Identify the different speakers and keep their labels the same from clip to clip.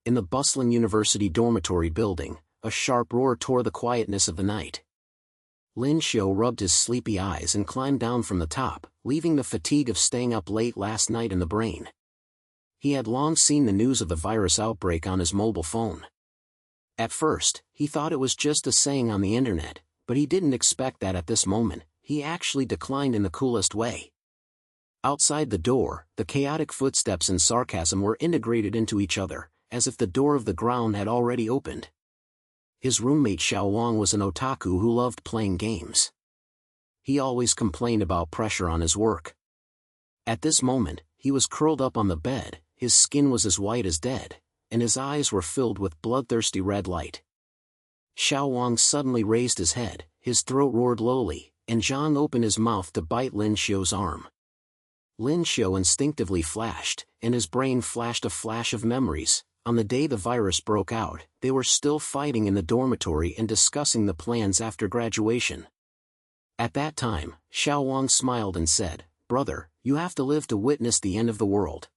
Speaker 1: In the bustling university dormitory building, a sharp roar tore the quietness of the night. Lin Xiu rubbed his sleepy eyes and climbed down from the top, leaving the fatigue of staying up late last night in the brain. He had long seen the news of the virus outbreak on his mobile phone. At first, he thought it was just a saying on the internet, but he didn't expect that at this moment, he actually declined in the coolest way. Outside the door, the chaotic footsteps and sarcasm were integrated into each other, as if the door of the ground had already opened. His roommate Xiao Wang was an otaku who loved playing games. He always complained about pressure on his work. At this moment, he was curled up on the bed, his skin was as white as dead, and his eyes were filled with bloodthirsty red light. Xiao Wang suddenly raised his head, his throat roared lowly, and Zhang opened his mouth to bite Lin Xiu's arm. Lin Xiu instinctively flashed, and his brain flashed a flash of memories. On the day the virus broke out, they were still fighting in the dormitory and discussing the plans after graduation. At that time, Xiao Wang smiled and said, "Brother, you have to live to witness the end of the world."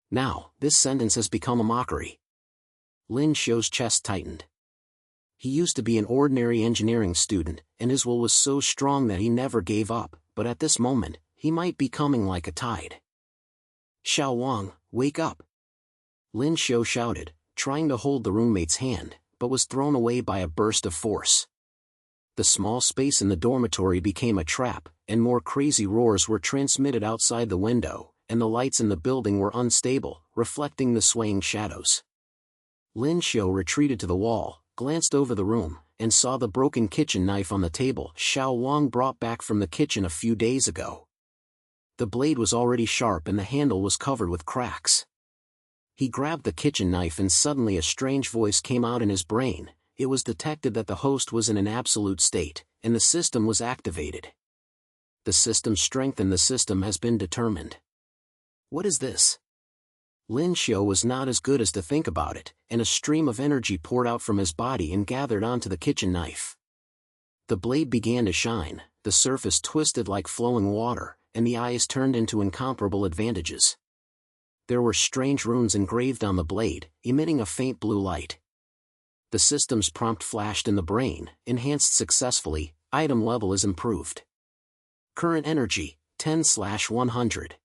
Speaker 1: Now, this sentence has become a mockery. Lin Xiu's chest tightened. He used to be an ordinary engineering student, and his will was so strong that he never gave up, but at this moment, he might be coming like a tide. "Xiao Wang, wake up!" Lin Xiu shouted, trying to hold the roommate's hand, but was thrown away by a burst of force. The small space in the dormitory became a trap, and more crazy roars were transmitted outside the window, and the lights in the building were unstable, reflecting the swaying shadows. Lin Xiu retreated to the wall, glanced over the room, and saw the broken kitchen knife on the table Xiao Wang brought back from the kitchen a few days ago. The blade was already sharp and the handle was covered with cracks. He grabbed the kitchen knife and suddenly a strange voice came out in his brain. It was detected that the host was in an absolute state, and the system was activated. The system's strength in the system has been determined. What is this? Lin Xiu was not as good as to think about it, and a stream of energy poured out from his body and gathered onto the kitchen knife. The blade began to shine, the surface twisted like flowing water, and the eyes turned into incomparable advantages. There were strange runes engraved on the blade, emitting a faint blue light. The system's prompt flashed in the brain, enhanced successfully, item level is improved. Current energy, 10/100.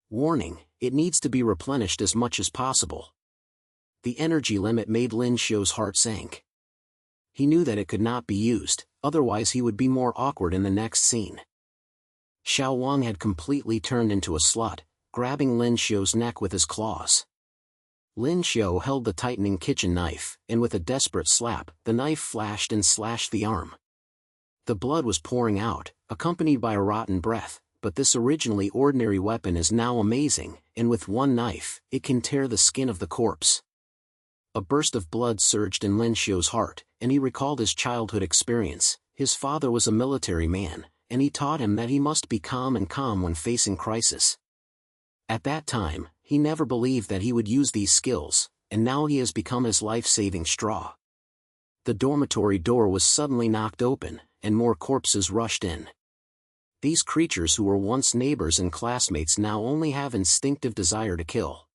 Speaker 1: Warning, it needs to be replenished as much as possible. The energy limit made Lin Xiu's heart sank. He knew that it could not be used, otherwise he would be more awkward in the next scene. Xiao Wang had completely turned into a slut, grabbing Lin Xiu's neck with his claws. Lin Xiu held the tightening kitchen knife, and with a desperate slap, the knife flashed and slashed the arm. The blood was pouring out, accompanied by a rotten breath, but this originally ordinary weapon is now amazing, and with one knife, it can tear the skin of the corpse. A burst of blood surged in Lin Xiu's heart, and he recalled his childhood experience. His father was a military man, and he taught him that he must be calm when facing crisis. At that time, he never believed that he would use these skills, and now he has become his life-saving straw. The dormitory door was suddenly knocked open, and more corpses rushed in. These creatures who were once neighbors and classmates now only have instinctive desire to kill.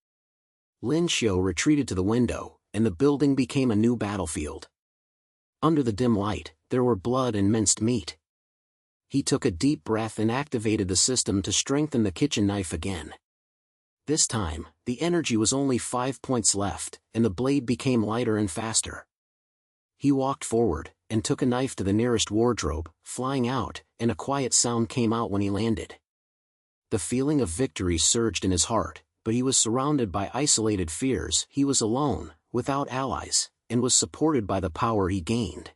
Speaker 1: Lin Xiu retreated to the window, and the building became a new battlefield. Under the dim light, there were blood and minced meat. He took a deep breath and activated the system to strengthen the kitchen knife again. This time, the energy was only 5 points left, and the blade became lighter and faster. He walked forward, and took a knife to the nearest wardrobe, flying out, and a quiet sound came out when he landed. The feeling of victory surged in his heart, but he was surrounded by isolated fears. He was alone, without allies, and was supported by the power he gained.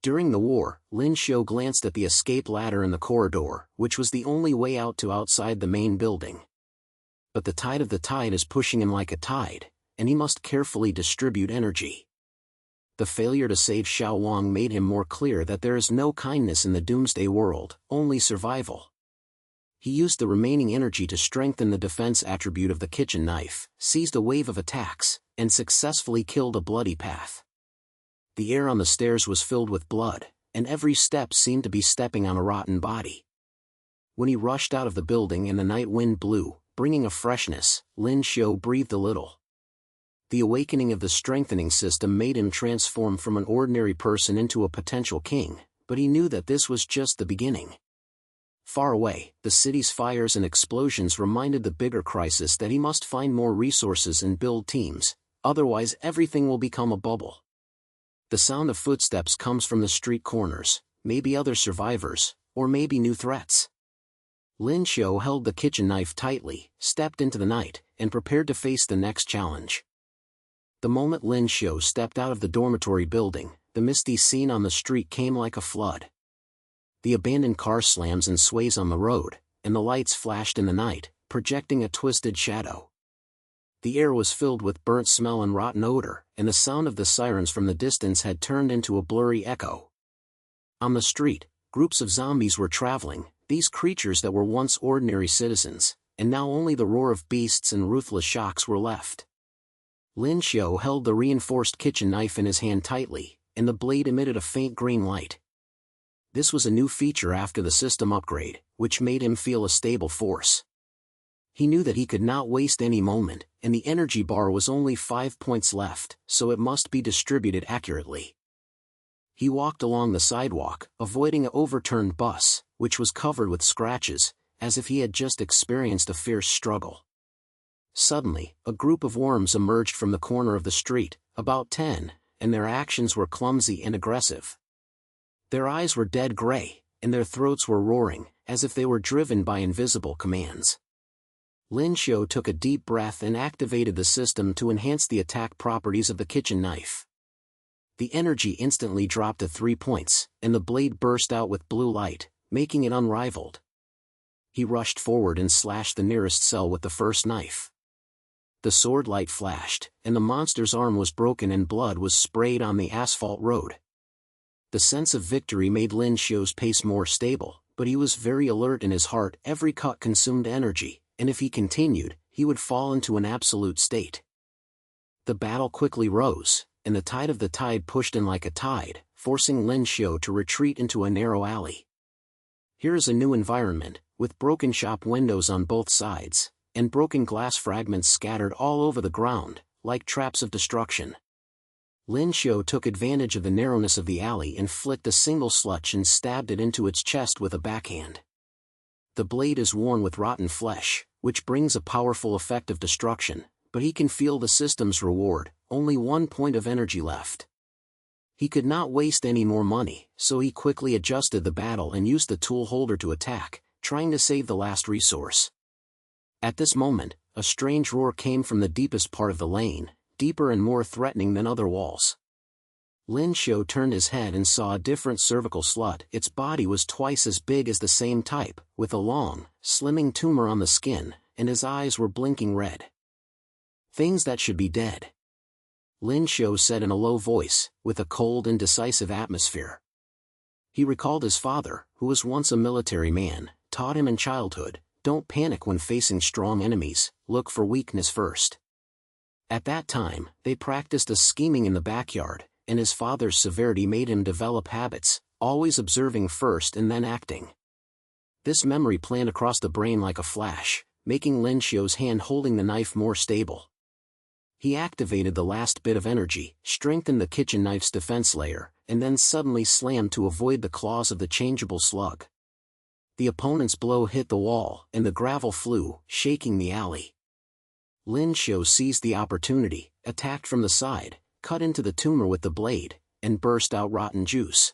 Speaker 1: During the war, Lin Xiu glanced at the escape ladder in the corridor, which was the only way out to outside the main building. But the tide of the tide is pushing him like a tide, and he must carefully distribute energy. The failure to save Xiao Wang made him more clear that there is no kindness in the Doomsday world, only survival. He used the remaining energy to strengthen the defense attribute of the kitchen knife, seized a wave of attacks, and successfully killed a bloody path. The air on the stairs was filled with blood, and every step seemed to be stepping on a rotten body. When he rushed out of the building and the night wind blew, bringing a freshness, Lin Xiu breathed a little. The awakening of the strengthening system made him transform from an ordinary person into a potential king, but he knew that this was just the beginning. Far away, the city's fires and explosions reminded the bigger crisis that he must find more resources and build teams, otherwise everything will become a bubble. The sound of footsteps comes from the street corners, maybe other survivors, or maybe new threats. Lin Xiu held the kitchen knife tightly, stepped into the night, and prepared to face the next challenge. The moment Lin Xiu stepped out of the dormitory building, the misty scene on the street came like a flood. The abandoned car slams and sways on the road, and the lights flashed in the night, projecting a twisted shadow. The air was filled with burnt smell and rotten odor, and the sound of the sirens from the distance had turned into a blurry echo. On the street, groups of zombies were traveling, these creatures that were once ordinary citizens, and now only the roar of beasts and ruthless shocks were left. Lin Xiu held the reinforced kitchen knife in his hand tightly, and the blade emitted a faint green light. This was a new feature after the system upgrade, which made him feel a stable force. He knew that he could not waste any moment, and the energy bar was only 5 points left, so it must be distributed accurately. He walked along the sidewalk, avoiding an overturned bus, which was covered with scratches, as if he had just experienced a fierce struggle. Suddenly, a group of worms emerged from the corner of the street, about 10, and their actions were clumsy and aggressive. Their eyes were dead gray, and their throats were roaring, as if they were driven by invisible commands. Lin Xiu took a deep breath and activated the system to enhance the attack properties of the kitchen knife. The energy instantly dropped to 3 points, and the blade burst out with blue light, making it unrivaled. He rushed forward and slashed the nearest cell with the first knife. The sword light flashed, and the monster's arm was broken and blood was sprayed on the asphalt road. The sense of victory made Lin Xiu's pace more stable, but he was very alert in his heart. Every cut consumed energy, and if he continued, he would fall into an absolute state. The battle quickly rose, and the tide of the tide pushed in like a tide, forcing Lin Xiu to retreat into a narrow alley. Here is a new environment, with broken shop windows on both sides, and broken glass fragments scattered all over the ground, like traps of destruction. Lin Xiu took advantage of the narrowness of the alley and flicked a single slutch and stabbed it into its chest with a backhand. The blade is worn with rotten flesh, which brings a powerful effect of destruction, but he can feel the system's reward, only 1 point of energy left. He could not waste any more money, so he quickly adjusted the battle and used the tool holder to attack, trying to save the last resource. At this moment, a strange roar came from the deepest part of the lane, deeper and more threatening than other walls. Lin Xiu turned his head and saw a different cervical slut. Its body was twice as big as the same type, with a long, slimming tumor on the skin, and his eyes were blinking red. "Things that should be dead," Lin Xiu said in a low voice, with a cold and decisive atmosphere. He recalled his father, who was once a military man, taught him in childhood, "Don't panic when facing strong enemies, look for weakness first." At that time, they practiced a scheming in the backyard, and his father's severity made him develop habits, always observing first and then acting. This memory planned across the brain like a flash, making Lin Xiu's hand holding the knife more stable. He activated the last bit of energy, strengthened the kitchen knife's defense layer, and then suddenly slammed to avoid the claws of the changeable slug. The opponent's blow hit the wall, and the gravel flew, shaking the alley. Lin Xiu seized the opportunity, attacked from the side, cut into the tumor with the blade, and burst out rotten juice.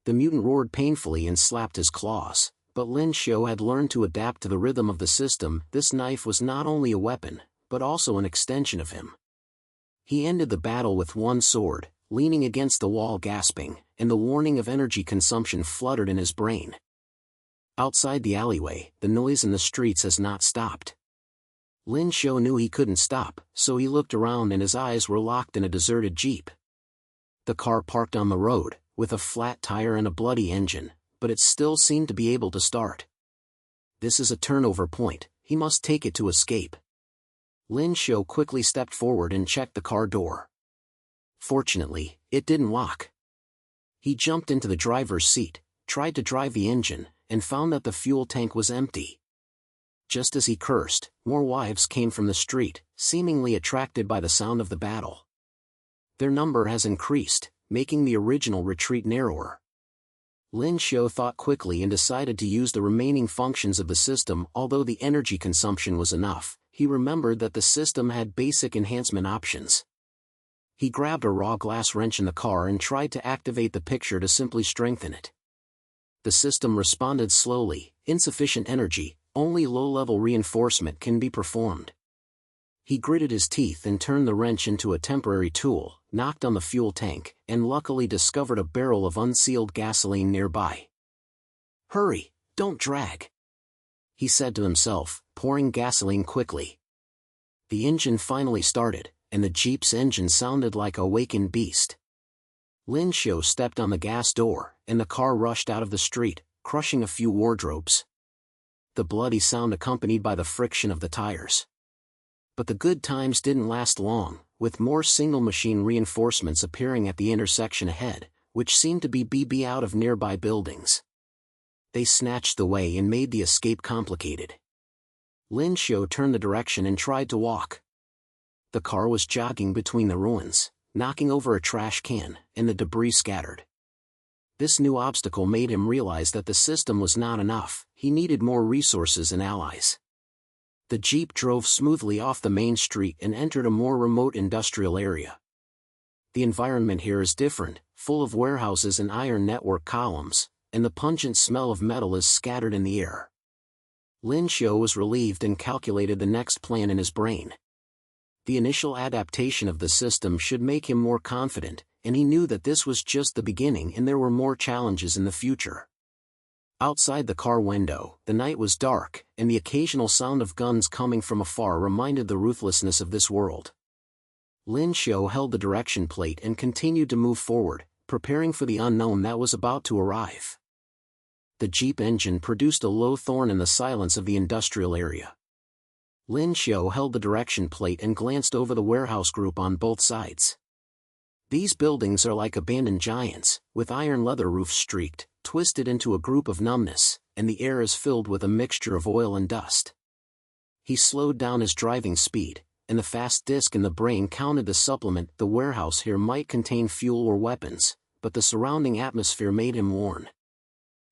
Speaker 1: The mutant roared painfully and slapped his claws, but Lin Xiu had learned to adapt to the rhythm of the system. This knife was not only a weapon, but also an extension of him. He ended the battle with one sword, leaning against the wall gasping, and the warning of energy consumption fluttered in his brain. Outside the alleyway, the noise in the streets has not stopped. Lin Xiu knew he couldn't stop, so he looked around and his eyes were locked in a deserted jeep. The car parked on the road, with a flat tire and a bloody engine, but it still seemed to be able to start. This is a turnover point, he must take it to escape. Lin Xiu quickly stepped forward and checked the car door. Fortunately, it didn't lock. He jumped into the driver's seat, tried to drive the engine, and found that the fuel tank was empty. Just as he cursed, more wives came from the street, seemingly attracted by the sound of the battle. Their number has increased, making the original retreat narrower. Lin Xiu thought quickly and decided to use the remaining functions of the system. Although the energy consumption was enough, he remembered that the system had basic enhancement options. He grabbed a raw glass wrench in the car and tried to activate the picture to simply strengthen it. The system responded slowly. Insufficient energy, only low-level reinforcement can be performed. He gritted his teeth and turned the wrench into a temporary tool, knocked on the fuel tank, and luckily discovered a barrel of unsealed gasoline nearby. "Hurry, don't drag," he said to himself, pouring gasoline quickly. The engine finally started, and the Jeep's engine sounded like a wakened beast. Lin Xiu stepped on the gas door, and the car rushed out of the street, crushing a few wardrobes. The bloody sound accompanied by the friction of the tires. But the good times didn't last long, with more single-machine reinforcements appearing at the intersection ahead, which seemed to be out of nearby buildings. They snatched the way and made the escape complicated. Lin Xiu turned the direction and tried to walk. The car was jogging between the ruins, knocking over a trash can, and the debris scattered. This new obstacle made him realize that the system was not enough. He needed more resources and allies. The Jeep drove smoothly off the main street and entered a more remote industrial area. The environment here is different, full of warehouses and iron network columns, and the pungent smell of metal is scattered in the air. Lin Xiu was relieved and calculated the next plan in his brain. The initial adaptation of the system should make him more confident, and he knew that this was just the beginning and there were more challenges in the future. Outside the car window, the night was dark, and the occasional sound of guns coming from afar reminded the ruthlessness of this world. Lin Xiu held the direction plate and continued to move forward, preparing for the unknown that was about to arrive. The Jeep engine produced a low thorn in the silence of the industrial area. Lin Xiu held the direction plate and glanced over the warehouse group on both sides. These buildings are like abandoned giants, with iron leather roofs streaked, twisted into a group of numbness, and the air is filled with a mixture of oil and dust. He slowed down his driving speed, and the fast disc in the brain counted the supplement. The warehouse here might contain fuel or weapons, but the surrounding atmosphere made him warn.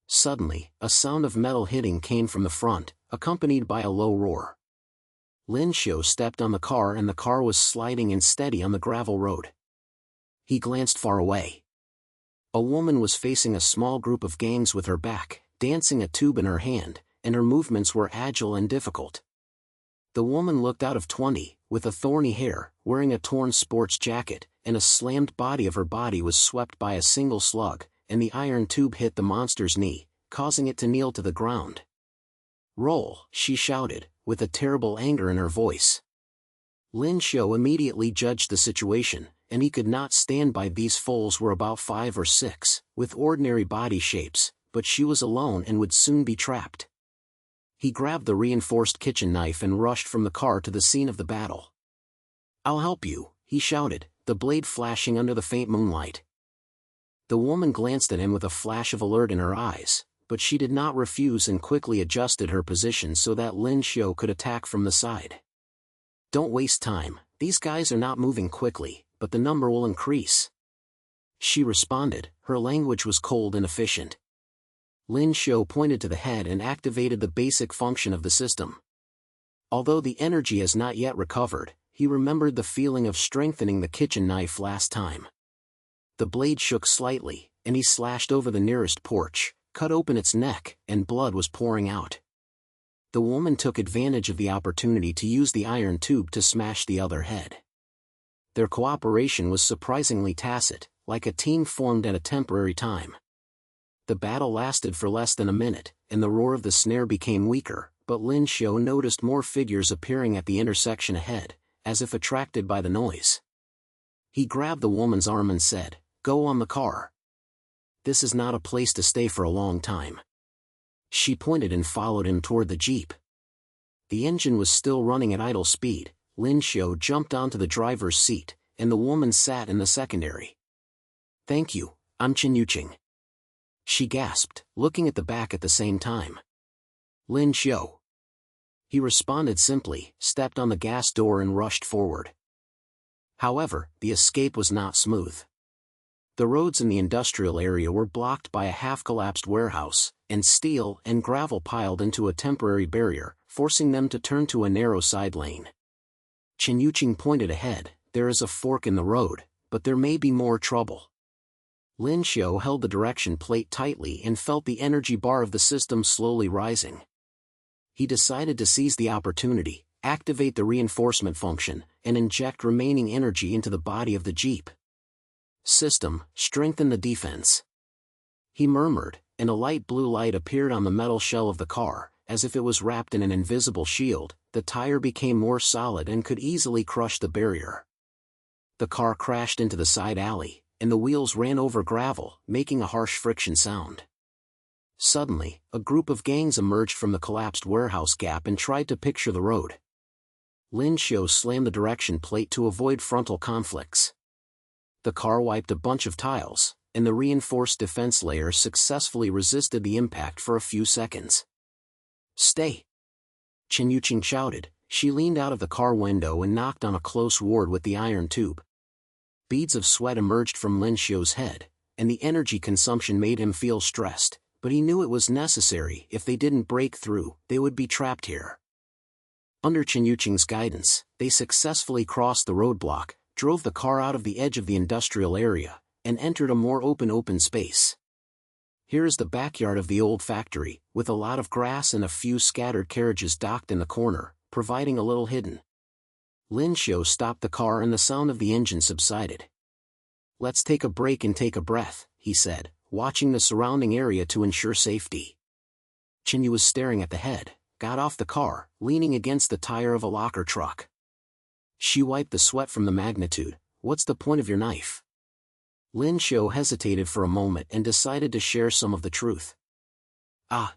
Speaker 1: Suddenly, a sound of metal hitting came from the front, accompanied by a low roar. Lin Xiu stepped on the car and the car was sliding unsteady on the gravel road. He glanced far away. A woman was facing a small group of gangs with her back, dancing a tube in her hand, and her movements were agile and difficult. The woman looked out of 20, with a thorny hair, wearing a torn sports jacket, and a slammed body of her body was swept by a single slug, and the iron tube hit the monster's knee, causing it to kneel to the ground. "Roll," she shouted, with a terrible anger in her voice. Lin Xiu immediately judged the situation, and he could not stand by. These foals were about 5 or 6, with ordinary body shapes, but she was alone and would soon be trapped. He grabbed the reinforced kitchen knife and rushed from the car to the scene of the battle. "I'll help you," he shouted, the blade flashing under the faint moonlight. The woman glanced at him with a flash of alert in her eyes, but she did not refuse and quickly adjusted her position so that Lin Xiu could attack from the side. "Don't waste time, these guys are not moving quickly, but the number will increase," she responded. Her language was cold and efficient. Lin Xiu pointed to the head and activated the basic function of the system. Although the energy has not yet recovered, he remembered the feeling of strengthening the kitchen knife last time. The blade shook slightly, and he slashed over the nearest porch, cut open its neck, and blood was pouring out. The woman took advantage of the opportunity to use the iron tube to smash the other head. Their cooperation was surprisingly tacit, like a team formed at a temporary time. The battle lasted for less than a minute, and the roar of the snare became weaker, but Lin Xiu noticed more figures appearing at the intersection ahead, as if attracted by the noise. He grabbed the woman's arm and said, "Go on the car. This is not a place to stay for a long time." She pointed and followed him toward the Jeep. The engine was still running at idle speed. Lin Xiu jumped onto the driver's seat, and the woman sat in the secondary. "Thank you, I'm Chen, she gasped, looking at the back at the same time. "Lin Xiu." He responded simply, stepped on the gas door and rushed forward. However, the escape was not smooth. The roads in the industrial area were blocked by a half-collapsed warehouse, and steel and gravel piled into a temporary barrier, forcing them to turn to a narrow side lane. Chen Yuqing pointed ahead. There is a fork in the road, but there may be more trouble. Lin Xiu held the direction plate tightly and felt the energy bar of the system slowly rising. He decided to seize the opportunity, activate the reinforcement function, and inject remaining energy into the body of the Jeep. System, strengthen the defense. He murmured, and a light blue light appeared on the metal shell of the car, as if it was wrapped in an invisible shield. The tire became more solid and could easily crush the barrier. The car crashed into the side alley, and the wheels ran over gravel, making a harsh friction sound. Suddenly, a group of gangs emerged from the collapsed warehouse gap and tried to picture the road. Lin Xiu slammed the direction plate to avoid frontal conflicts. The car wiped a bunch of tiles, and the reinforced defense layer successfully resisted the impact for a few seconds. "Stay!" Chen Yuqing shouted. She leaned out of the car window and knocked on a close ward with the iron tube. Beads of sweat emerged from Lin Xiu's head, and the energy consumption made him feel stressed, but he knew it was necessary. If they didn't break through, they would be trapped here. Under Chen Yuqing's guidance, they successfully crossed the roadblock, drove the car out of the edge of the industrial area, and entered a more open space. Here is the backyard of the old factory, with a lot of grass and a few scattered carriages docked in the corner, providing a little hidden. Lin Xiu stopped the car and the sound of the engine subsided. "Let's take a break and take a breath," he said, watching the surrounding area to ensure safety. Chen Yu was staring at the head, got off the car, leaning against the tire of a locker truck. She wiped the sweat from the magnitude. "What's the point of your knife?" Lin Xiu hesitated for a moment and decided to share some of the truth.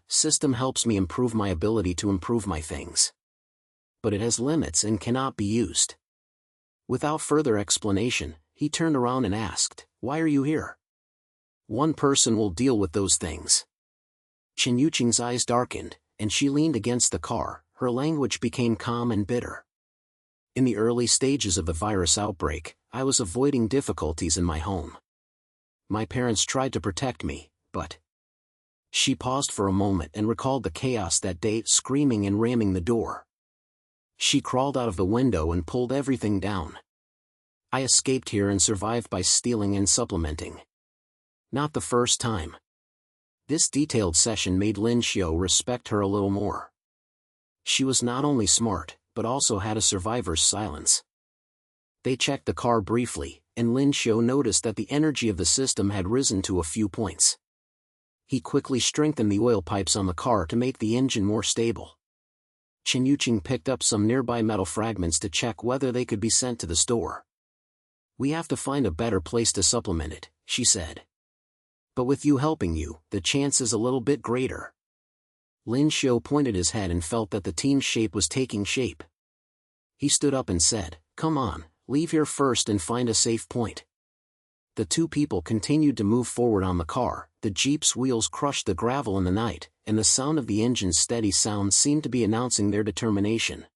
Speaker 1: System helps me improve my ability to improve my things. But it has limits and cannot be used." Without further explanation, he turned around and asked, "Why are you here?" "One person will deal with those things." Chen Yuqing's eyes darkened, and she leaned against the car. Her language became calm and bitter. "In the early stages of the virus outbreak, I was avoiding difficulties in my home. My parents tried to protect me, but..." She paused for a moment and recalled the chaos that day, screaming and ramming the door. She crawled out of the window and pulled everything down. "I escaped here and survived by stealing and supplementing. Not the first time." This detailed session made Lin Xiu respect her a little more. She was not only smart, but also had a survivor's silence. They checked the car briefly, and Lin Xiu noticed that the energy of the system had risen to a few points. He quickly strengthened the oil pipes on the car to make the engine more stable. Chen Yuqing picked up some nearby metal fragments to check whether they could be sent to the store. "We have to find a better place to supplement it," she said. "But with you helping you, the chance is a little bit greater." Lin Xiu pointed his head and felt that the team's shape was taking shape. He stood up and said, "Come on, leave here first and find a safe point." The two people continued to move forward on the car. The Jeep's wheels crushed the gravel in the night, and the sound of the engine's steady sound seemed to be announcing their determination.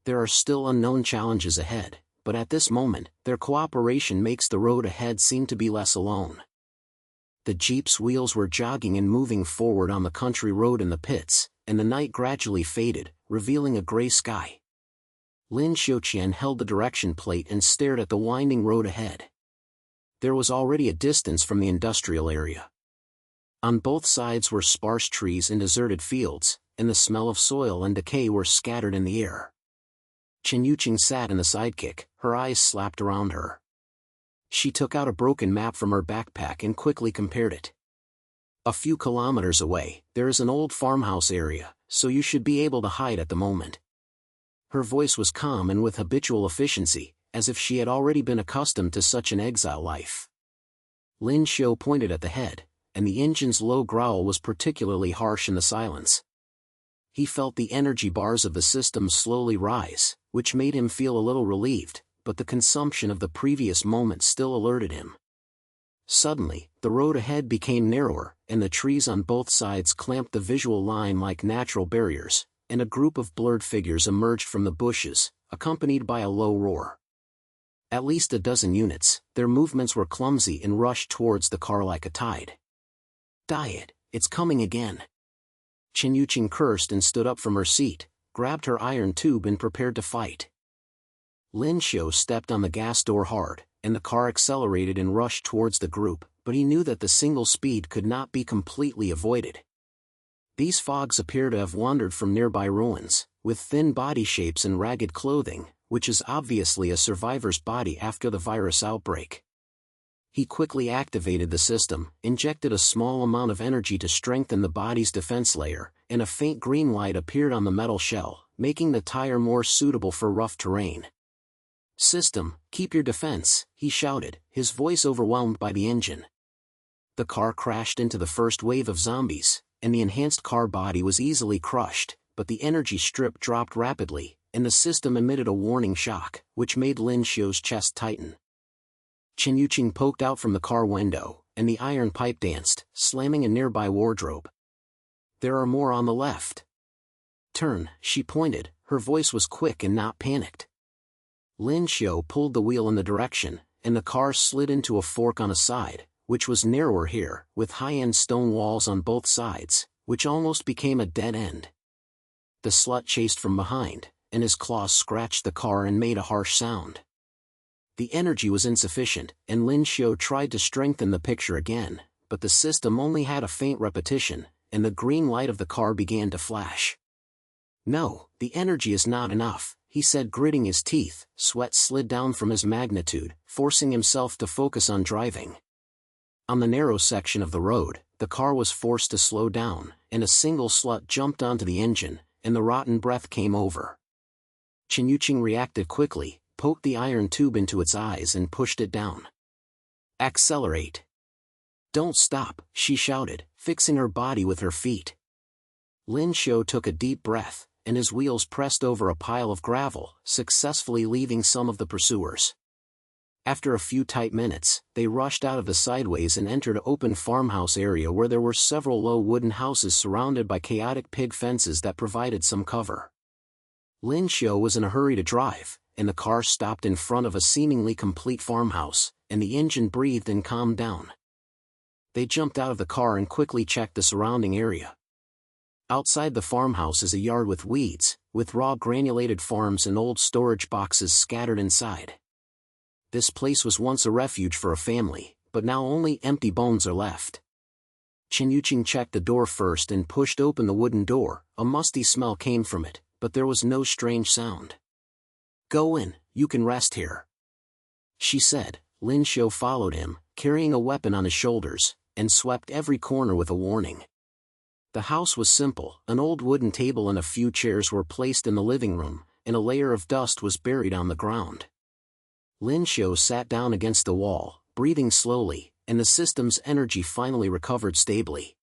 Speaker 1: There are still unknown challenges ahead, but at this moment, their cooperation makes the road ahead seem to be less alone. The Jeep's wheels were jogging and moving forward on the country road in the pits, and the night gradually faded, revealing a gray sky. Lin Xiuqian held the direction plate and stared at the winding road ahead. There was already a distance from the industrial area. On both sides were sparse trees and deserted fields, and the smell of soil and decay were scattered in the air. Chen Yuqing sat in the sidekick, her eyes slapped around her. She took out a broken map from her backpack and quickly compared it. "A few kilometers away, there is an old farmhouse area, so you should be able to hide at the moment." Her voice was calm and with habitual efficiency, as if she had already been accustomed to such an exile life. Lin Xiu pointed at the head, and the engine's low growl was particularly harsh in the silence. He felt the energy bars of the system slowly rise, which made him feel a little relieved, but the consumption of the previous moment still alerted him. Suddenly, the road ahead became narrower, and the trees on both sides clamped the visual line like natural barriers, and a group of blurred figures emerged from the bushes, accompanied by a low roar. At least a dozen units, their movements were clumsy and rushed towards the car like a tide. "Diet, it's coming again." Chen Yuqing cursed and stood up from her seat, grabbed her iron tube and prepared to fight. Lin Xiu stepped on the gas door hard, and the car accelerated and rushed towards the group, but he knew that the single speed could not be completely avoided. These fogs appear to have wandered from nearby ruins, with thin body shapes and ragged clothing, which is obviously a survivor's body after the virus outbreak. He quickly activated the system, injected a small amount of energy to strengthen the body's defense layer, and a faint green light appeared on the metal shell, making the tire more suitable for rough terrain. "System, keep your defense," he shouted, his voice overwhelmed by the engine. The car crashed into the first wave of zombies, and the enhanced car body was easily crushed, but the energy strip dropped rapidly, and the system emitted a warning shock, which made Lin Xiu's chest tighten. Chen Yuqing poked out from the car window, and the iron pipe danced, slamming a nearby wardrobe. "There are more on the left." "Turn," she pointed, her voice was quick and not panicked. Lin Xiu pulled the wheel in the direction, and the car slid into a fork on a side, which was narrower here, with high-end stone walls on both sides, which almost became a dead end. The slut chased from behind, and his claws scratched the car and made a harsh sound. The energy was insufficient, and Lin Xiu tried to strengthen the picture again, but the system only had a faint repetition, and the green light of the car began to flash. "No, the energy is not enough," he said, gritting his teeth. Sweat slid down from his magnitude, forcing himself to focus on driving. On the narrow section of the road, the car was forced to slow down, and a single slut jumped onto the engine, and the rotten breath came over. Chen Yuqing reacted quickly, poked the iron tube into its eyes and pushed it down. "Accelerate." "Don't stop," she shouted, fixing her body with her feet. Lin Xiu took a deep breath, and his wheels pressed over a pile of gravel, successfully leaving some of the pursuers. After a few tight minutes, they rushed out of the sideways and entered an open farmhouse area where there were several low wooden houses surrounded by chaotic pig fences that provided some cover. Lin Xiu was in a hurry to drive, and the car stopped in front of a seemingly complete farmhouse, and the engine breathed and calmed down. They jumped out of the car and quickly checked the surrounding area. Outside the farmhouse is a yard with weeds, with raw granulated farms and old storage boxes scattered inside. This place was once a refuge for a family, but now only empty bones are left. Chen Yuqing checked the door first and pushed open the wooden door. A musty smell came from it, but there was no strange sound. "Go in, you can rest here," she said. Lin Xiu followed him, carrying a weapon on his shoulders, and swept every corner with a warning. The house was simple. An old wooden table and a few chairs were placed in the living room, and a layer of dust was buried on the ground. Lin Xiu sat down against the wall, breathing slowly, and the system's energy finally recovered stably.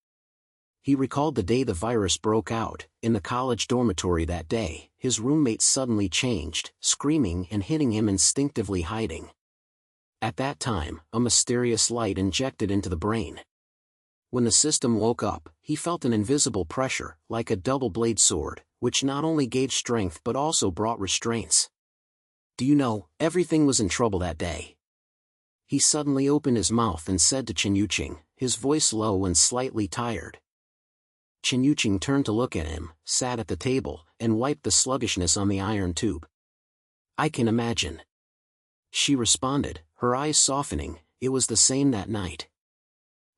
Speaker 1: He recalled the day the virus broke out. In the college dormitory that day, his roommates suddenly changed, screaming and hitting him, instinctively hiding. At that time, a mysterious light injected into the brain. When the system woke up, he felt an invisible pressure, like a double-blade sword, which not only gave strength but also brought restraints. "Do you know, everything was in trouble that day." He suddenly opened his mouth and said to Chen Yuqing, his voice low and slightly tired. Chen Yuqing turned to look at him, sat at the table, and wiped the sluggishness on the iron tube. "I can imagine," she responded, her eyes softening. "It was the same that night.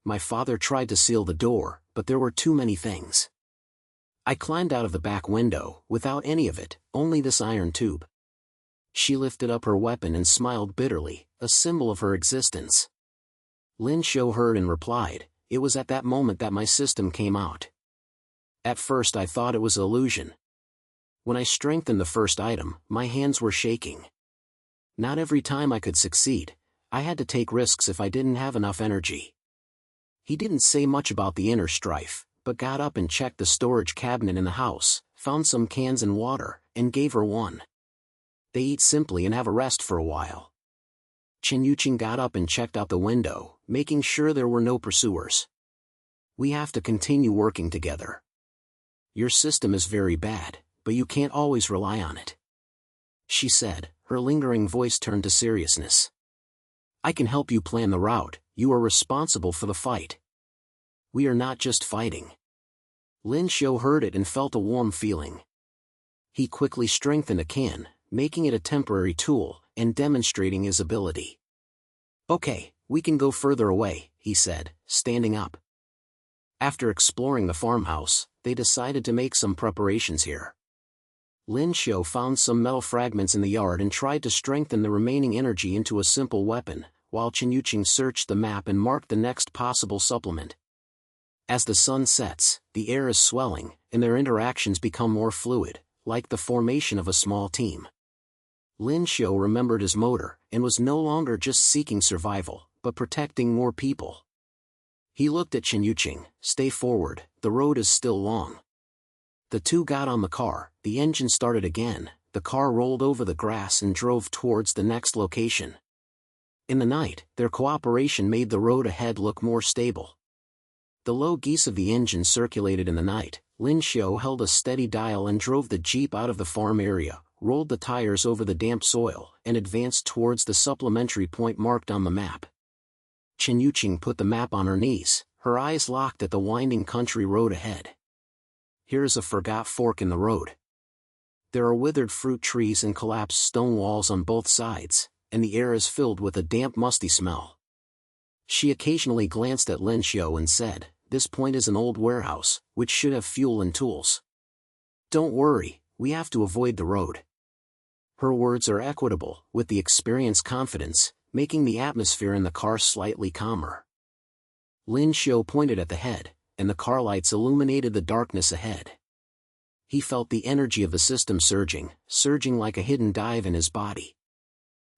Speaker 1: My father tried to seal the door, but there were too many things. I climbed out of the back window, without any of it, only this iron tube." She lifted up her weapon and smiled bitterly, a symbol of her existence. Lin Xiu heard and replied, "It was at that moment that my system came out. At first I thought it was illusion. When I strengthened the first item, my hands were shaking. Not every time I could succeed. I had to take risks if I didn't have enough energy." He didn't say much about the inner strife, but got up and checked the storage cabinet in the house, found some cans and water, and gave her one. They eat simply and have a rest for a while. Chen Yuqing got up and checked out the window, making sure there were no pursuers. "We have to continue working together. Your system is very bad, but you can't always rely on it," she said, her lingering voice turned to seriousness. "I can help you plan the route. You are responsible for the fight. We are not just fighting." Lin Xiu heard it and felt a warm feeling. He quickly strengthened a can, making it a temporary tool, and demonstrating his ability. "Okay, we can go further away," he said, standing up. After exploring the farmhouse, they decided to make some preparations here. Lin Xiu found some metal fragments in the yard and tried to strengthen the remaining energy into a simple weapon, while Chen Yuqing searched the map and marked the next possible supplement. As the sun sets, the air is swelling, and their interactions become more fluid, like the formation of a small team. Lin Xiu remembered his motor, and was no longer just seeking survival, but protecting more people. He looked at Chen Yuqing. "Stay forward, the road is still long." The two got on the car, the engine started again, the car rolled over the grass and drove towards the next location. In the night, their cooperation made the road ahead look more stable. The low geese of the engine circulated in the night. Lin Xiu held a steady dial and drove the jeep out of the farm area, rolled the tires over the damp soil, and advanced towards the supplementary point marked on the map. Chen Yuqing put the map on her knees, her eyes locked at the winding country road ahead. Here is a forgot fork in the road. There are withered fruit trees and collapsed stone walls on both sides, and the air is filled with a damp musty smell. She occasionally glanced at Lin Xiu and said, "This point is an old warehouse, which should have fuel and tools. Don't worry, we have to avoid the road." Her words are equitable, with the experienced confidence, making the atmosphere in the car slightly calmer. Lin Xiu pointed at the head, and the car lights illuminated the darkness ahead. He felt the energy of the system surging like a hidden dive in his body.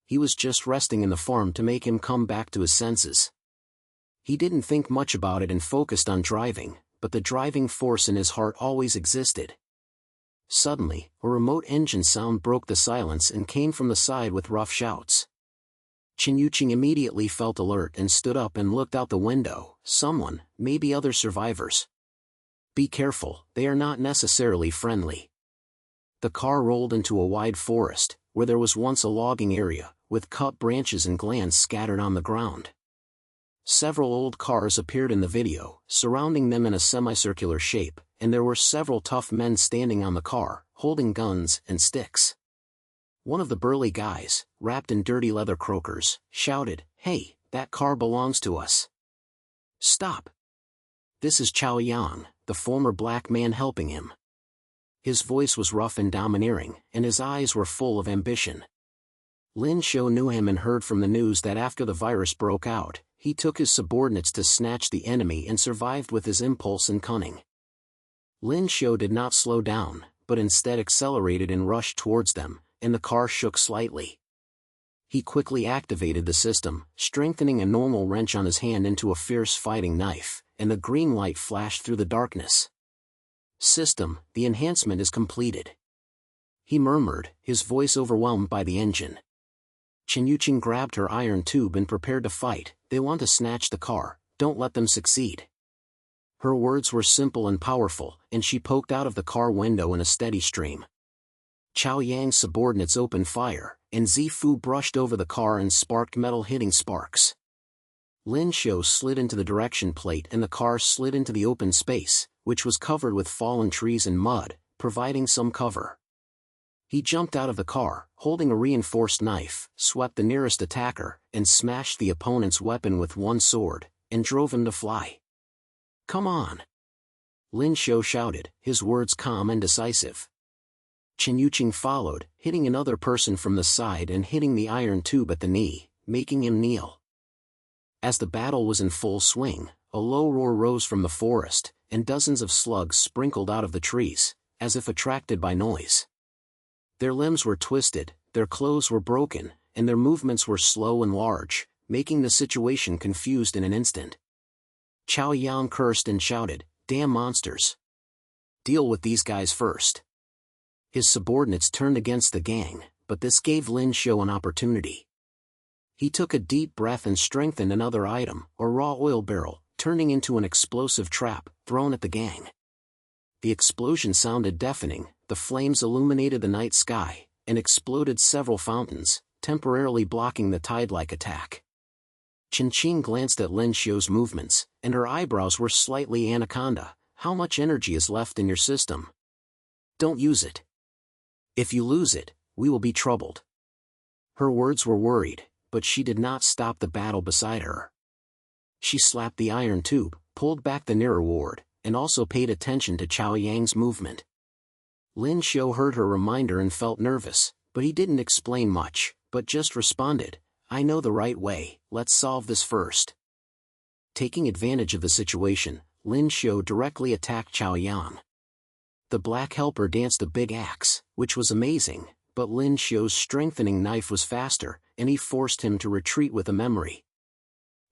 Speaker 1: He was just resting in the farm to make him come back to his senses. He didn't think much about it and focused on driving, but the driving force in his heart always existed. Suddenly, a remote engine sound broke the silence and came from the side with rough shouts. Chen Yuqing immediately felt alert and stood up and looked out the window. Someone, maybe other survivors. "Be careful, they are not necessarily friendly." The car rolled into a wide forest, where there was once a logging area, with cut branches and glands scattered on the ground. Several old cars appeared in the video, surrounding them in a semicircular shape, and there were several tough men standing on the car, holding guns and sticks. One of the burly guys, wrapped in dirty leather croakers, shouted, "Hey, that car belongs to us. Stop." This is Chao Yang, the former black man helping him. His voice was rough and domineering, and his eyes were full of ambition. Lin Xiu knew him and heard from the news that after the virus broke out, he took his subordinates to snatch the enemy and survived with his impulse and cunning. Lin Xiu did not slow down, but instead accelerated and rushed towards them, and the car shook slightly. He quickly activated the system, strengthening a normal wrench on his hand into a fierce fighting knife, and the green light flashed through the darkness. "System, the enhancement is completed," he murmured, his voice overwhelmed by the engine. Chen Yuqing grabbed her iron tube and prepared to fight. "They want to snatch the car, don't let them succeed." Her words were simple and powerful, and she poked out of the car window in a steady stream. Chao Yang's subordinates opened fire, and Zifu brushed over the car and sparked metal hitting sparks. Lin Xiu slid into the direction plate and the car slid into the open space, which was covered with fallen trees and mud, providing some cover. He jumped out of the car, holding a reinforced knife, swept the nearest attacker, and smashed the opponent's weapon with one sword, and drove him to fly. "Come on!" Lin Xiu shouted, his words calm and decisive. Chen Yuqing followed, hitting another person from the side and hitting the iron tube at the knee, making him kneel. As the battle was in full swing, a low roar rose from the forest, and dozens of slugs sprinkled out of the trees, as if attracted by noise. Their limbs were twisted, their clothes were broken, and their movements were slow and large, making the situation confused in an instant. Chao Yang cursed and shouted, "Damn monsters! Deal with these guys first." His subordinates turned against the gang, but this gave Lin Xiu an opportunity. He took a deep breath and strengthened another item, a raw oil barrel, turning into an explosive trap, thrown at the gang. The explosion sounded deafening, the flames illuminated the night sky, and exploded several fountains, temporarily blocking the tide-like attack. Qin glanced at Lin Xiu's movements, and her eyebrows were slightly anaconda. How much energy is left in your system? Don't use it. If you lose it, we will be troubled. Her words were worried, but she did not stop the battle beside her. She slapped the iron tube, pulled back the nearer ward, and also paid attention to Chao Yang's movement. Lin Xiu heard her reminder and felt nervous, but he didn't explain much, but just responded, I know the right way, let's solve this first. Taking advantage of the situation, Lin Xiu directly attacked Chao Yang. The black helper danced a big axe, which was amazing, but Lin Xiu's strengthening knife was faster, and he forced him to retreat with a memory.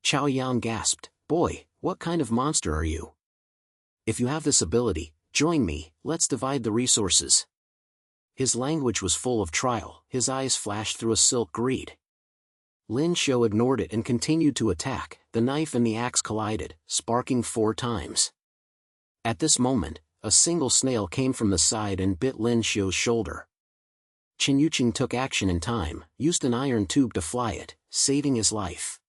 Speaker 1: Chao Yang gasped, boy, what kind of monster are you? If you have this ability, join me, let's divide the resources. His language was full of trial, his eyes flashed through a silk greed. Lin Xiu ignored it and continued to attack. The knife and the axe collided, sparking 4 times. At this moment, a single snail came from the side and bit Lin Xiu's shoulder. Qin took action in time, used an iron tube to fly it, saving his life.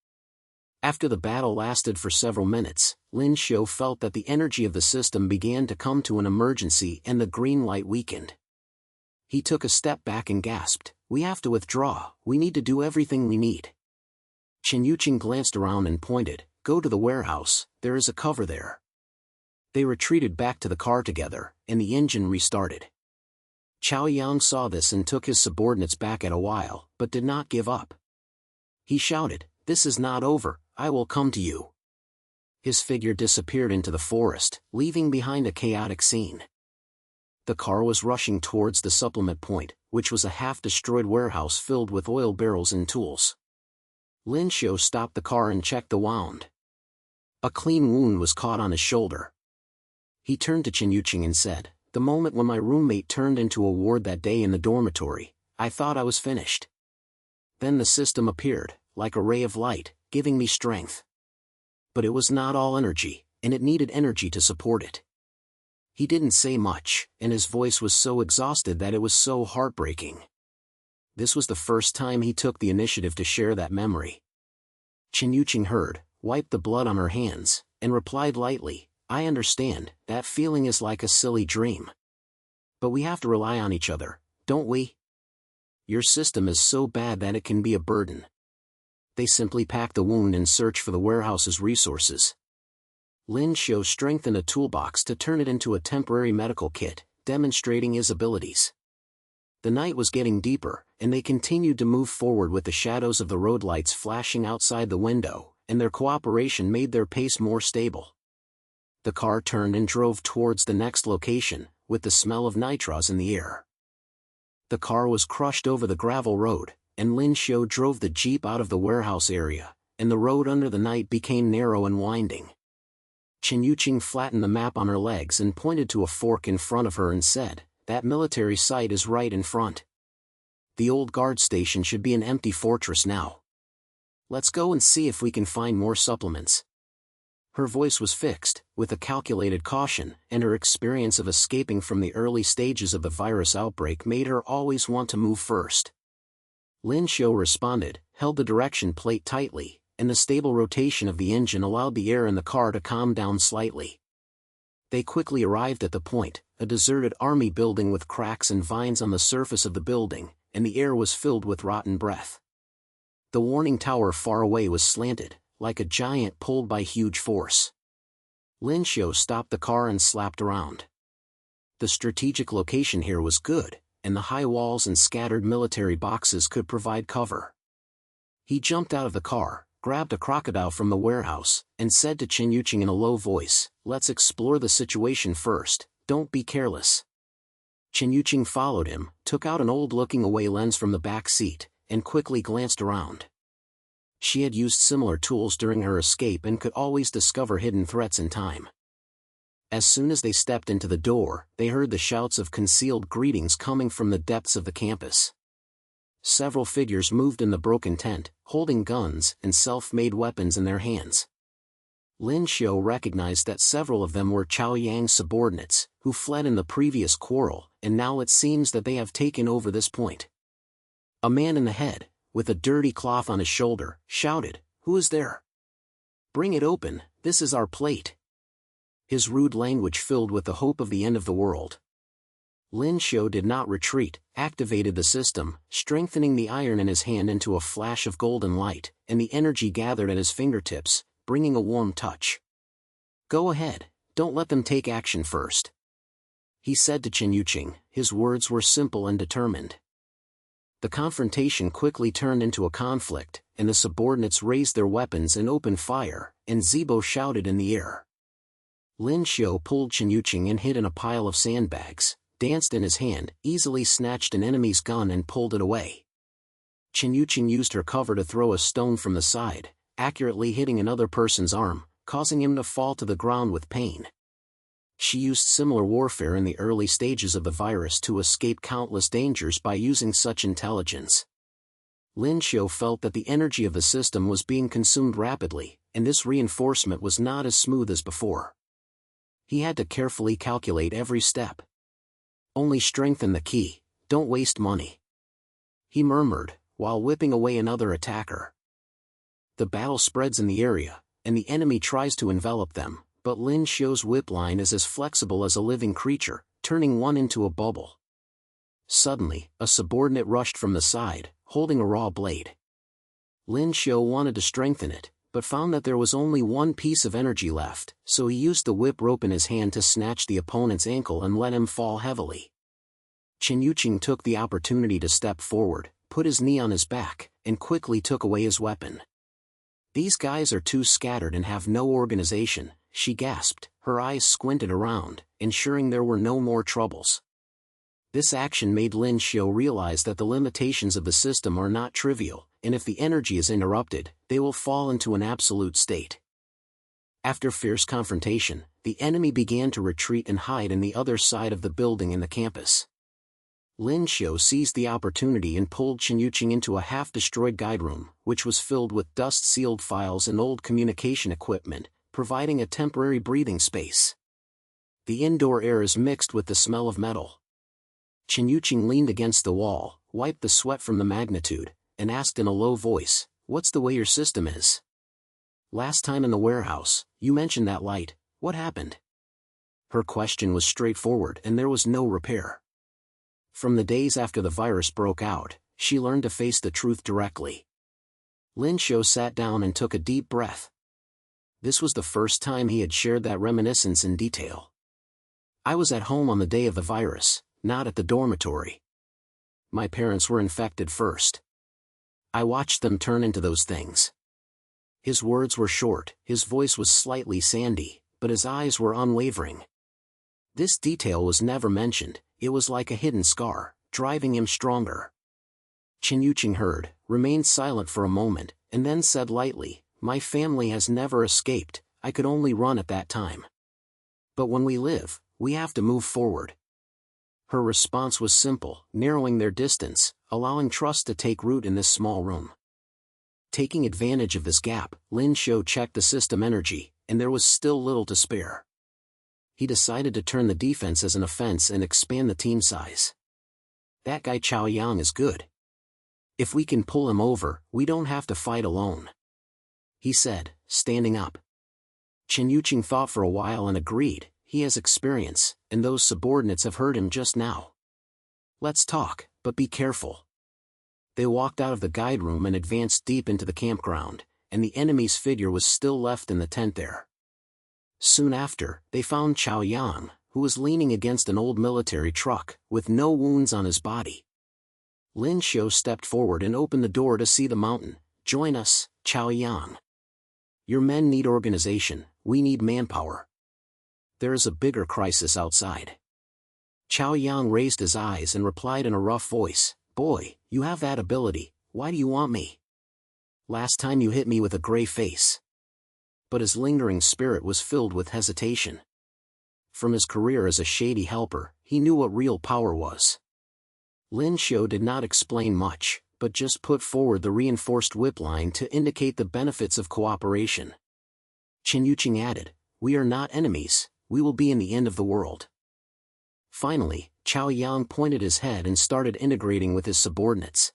Speaker 1: After the battle lasted for several minutes, Lin Xiu felt that the energy of the system began to come to an emergency and the green light weakened. He took a step back and gasped, we have to withdraw, we need to do everything we need. Qin glanced around and pointed, go to the warehouse, there is a cover there. They retreated back to the car together, and the engine restarted. Chao Yang saw this and took his subordinates back at a while, but did not give up. He shouted, this is not over, I will come to you. His figure disappeared into the forest, leaving behind a chaotic scene. The car was rushing towards the supplement point, which was a half-destroyed warehouse filled with oil barrels and tools. Lin Xiu stopped the car and checked the wound. A clean wound was caught on his shoulder. He turned to Qin and said, the moment when my roommate turned into a ward that day in the dormitory, I thought I was finished. Then the system appeared, like a ray of light, giving me strength. But it was not all energy, and it needed energy to support it. He didn't say much, and his voice was so exhausted that it was so heartbreaking. This was the first time he took the initiative to share that memory. Qin heard, wiped the blood on her hands, and replied lightly, I understand, that feeling is like a silly dream. But we have to rely on each other, don't we? Your system is so bad that it can be a burden. They simply packed the wound and searched for the warehouse's resources. Lin Xiu strengthened a toolbox to turn it into a temporary medical kit, demonstrating his abilities. The night was getting deeper, and they continued to move forward with the shadows of the road lights flashing outside the window, and their cooperation made their pace more stable. The car turned and drove towards the next location, with the smell of nitroz in the air. The car was crushed over the gravel road, and Lin Xiu drove the jeep out of the warehouse area, and the road under the night became narrow and winding. Qin flattened the map on her legs and pointed to a fork in front of her and said, that military site is right in front. The old guard station should be an empty fortress now. Let's go and see if we can find more supplements. Her voice was fixed, with a calculated caution, and her experience of escaping from the early stages of the virus outbreak made her always want to move first. Lin Xiu responded, held the direction plate tightly, and the stable rotation of the engine allowed the air in the car to calm down slightly. They quickly arrived at the point, a deserted army building with cracks and vines on the surface of the building, and the air was filled with rotten breath. The warning tower far away was slanted, like a giant pulled by huge force. Lin Xiu stopped the car and slapped around. The strategic location here was good, and the high walls and scattered military boxes could provide cover. He jumped out of the car, grabbed a crocodile from the warehouse, and said to Qin in a low voice, let's explore the situation first, don't be careless. Qin followed him, took out an old looking-away lens from the back seat, and quickly glanced around. She had used similar tools during her escape and could always discover hidden threats in time. As soon as they stepped into the door, they heard the shouts of concealed greetings coming from the depths of the campus. Several figures moved in the broken tent, holding guns and self-made weapons in their hands. Lin Xiu recognized that several of them were Chao Yang's subordinates, who fled in the previous quarrel, and now it seems that they have taken over this point. A man in the head, with a dirty cloth on his shoulder, shouted, "Who is there? Bring it open, this is our plate." His rude language filled with the hope of the end of the world. Lin Xiu did not retreat, activated the system, strengthening the iron in his hand into a flash of golden light, and the energy gathered at his fingertips, bringing a warm touch. "Go ahead, don't let them take action first," he said to Chen Yuqing. His words were simple and determined. The confrontation quickly turned into a conflict, and the subordinates raised their weapons and opened fire, and Zibo shouted in the air. Lin Xiu pulled Chen Yuqing and hid in a pile of sandbags, danced in his hand, easily snatched an enemy's gun and pulled it away. Chen Yuqing used her cover to throw a stone from the side, accurately hitting another person's arm, causing him to fall to the ground with pain. She used similar warfare in the early stages of the virus to escape countless dangers by using such intelligence. Lin Xiu felt that the energy of the system was being consumed rapidly, and this reinforcement was not as smooth as before. He had to carefully calculate every step. "Only strengthen the key, don't waste money," he murmured, while whipping away another attacker. The battle spreads in the area, and the enemy tries to envelop them, but Lin Xiu's whip line is as flexible as a living creature, turning one into a bubble. Suddenly, a subordinate rushed from the side, holding a raw blade. Lin Xiu wanted to strengthen it, but found that there was only one piece of energy left, so he used the whip rope in his hand to snatch the opponent's ankle and let him fall heavily. Chen Yuqing took the opportunity to step forward, put his knee on his back, and quickly took away his weapon. "These guys are too scattered and have no organization," she gasped, her eyes squinted around, ensuring there were no more troubles. This action made Lin Xiu realize that the limitations of the system are not trivial, and if the energy is interrupted, they will fall into an absolute state. After fierce confrontation, the enemy began to retreat and hide in the other side of the building in the campus. Lin Xiu seized the opportunity and pulled Chen Yuqing into a half-destroyed guide room, which was filled with dust-sealed files and old communication equipment, providing a temporary breathing space. The indoor air is mixed with the smell of metal. Chen Yuqing leaned against the wall, wiped the sweat from the magnitude, and asked in a low voice, "What's the way your system is? Last time in the warehouse, you mentioned that light, what happened?" Her question was straightforward and there was no repair. From the days after the virus broke out, she learned to face the truth directly. Lin Xiu sat down and took a deep breath. This was the first time he had shared that reminiscence in detail. "I was at home on the day of the virus, not at the dormitory. My parents were infected first. I watched them turn into those things." His words were short, his voice was slightly sandy, but his eyes were unwavering. This detail was never mentioned, it was like a hidden scar, driving him stronger. Chen Yuqing heard, remained silent for a moment, and then said lightly, "My family has never escaped, I could only run at that time. But when we live, we have to move forward." Her response was simple, narrowing their distance, allowing trust to take root in this small room. Taking advantage of this gap, Lin Xiu checked the system energy, and there was still little to spare. He decided to turn the defense as an offense and expand the team size. "That guy Chao Yang is good. If we can pull him over, we don't have to fight alone," he said, standing up. Chen Yuqing thought for a while and agreed, he has experience, and those subordinates have heard him just now. "Let's talk, but be careful." They walked out of the guide room and advanced deep into the campground, and the enemy's figure was still left in the tent there. Soon after, they found Chao Yang, who was leaning against an old military truck, with no wounds on his body. Lin Xiu stepped forward and opened the door to see the mountain. "Join us, Chao Yang. Your men need organization, we need manpower. There is a bigger crisis outside." Chao Yang raised his eyes and replied in a rough voice, "Boy, you have that ability, why do you want me? Last time you hit me with a gray face." But his lingering spirit was filled with hesitation. From his career as a shady helper, he knew what real power was. Lin Xiu did not explain much, but just put forward the reinforced whip line to indicate the benefits of cooperation. Chen Yuqing added, "We are not enemies, we will be in the end of the world." Finally, Chao Yang pointed his head and started integrating with his subordinates.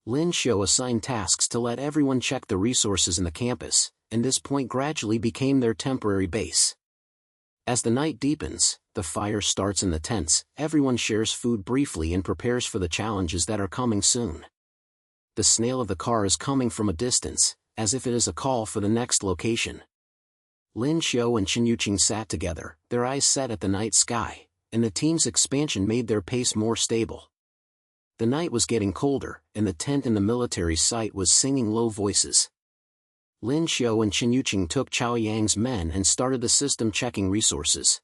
Speaker 1: Lin Xiu assigned tasks to let everyone check the resources in the campus, and this point gradually became their temporary base. As the night deepens, the fire starts in the tents, everyone shares food briefly and prepares for the challenges that are coming soon. The snail of the car is coming from a distance, as if it is a call for the next location. Lin Xiu and Chen Yuqing sat together, their eyes set at the night sky, and the team's expansion made their pace more stable. The night was getting colder, and the tent in the military site was singing low voices. Lin Xiu and Chen Yuqing took Chao Yang's men and started the system checking resources.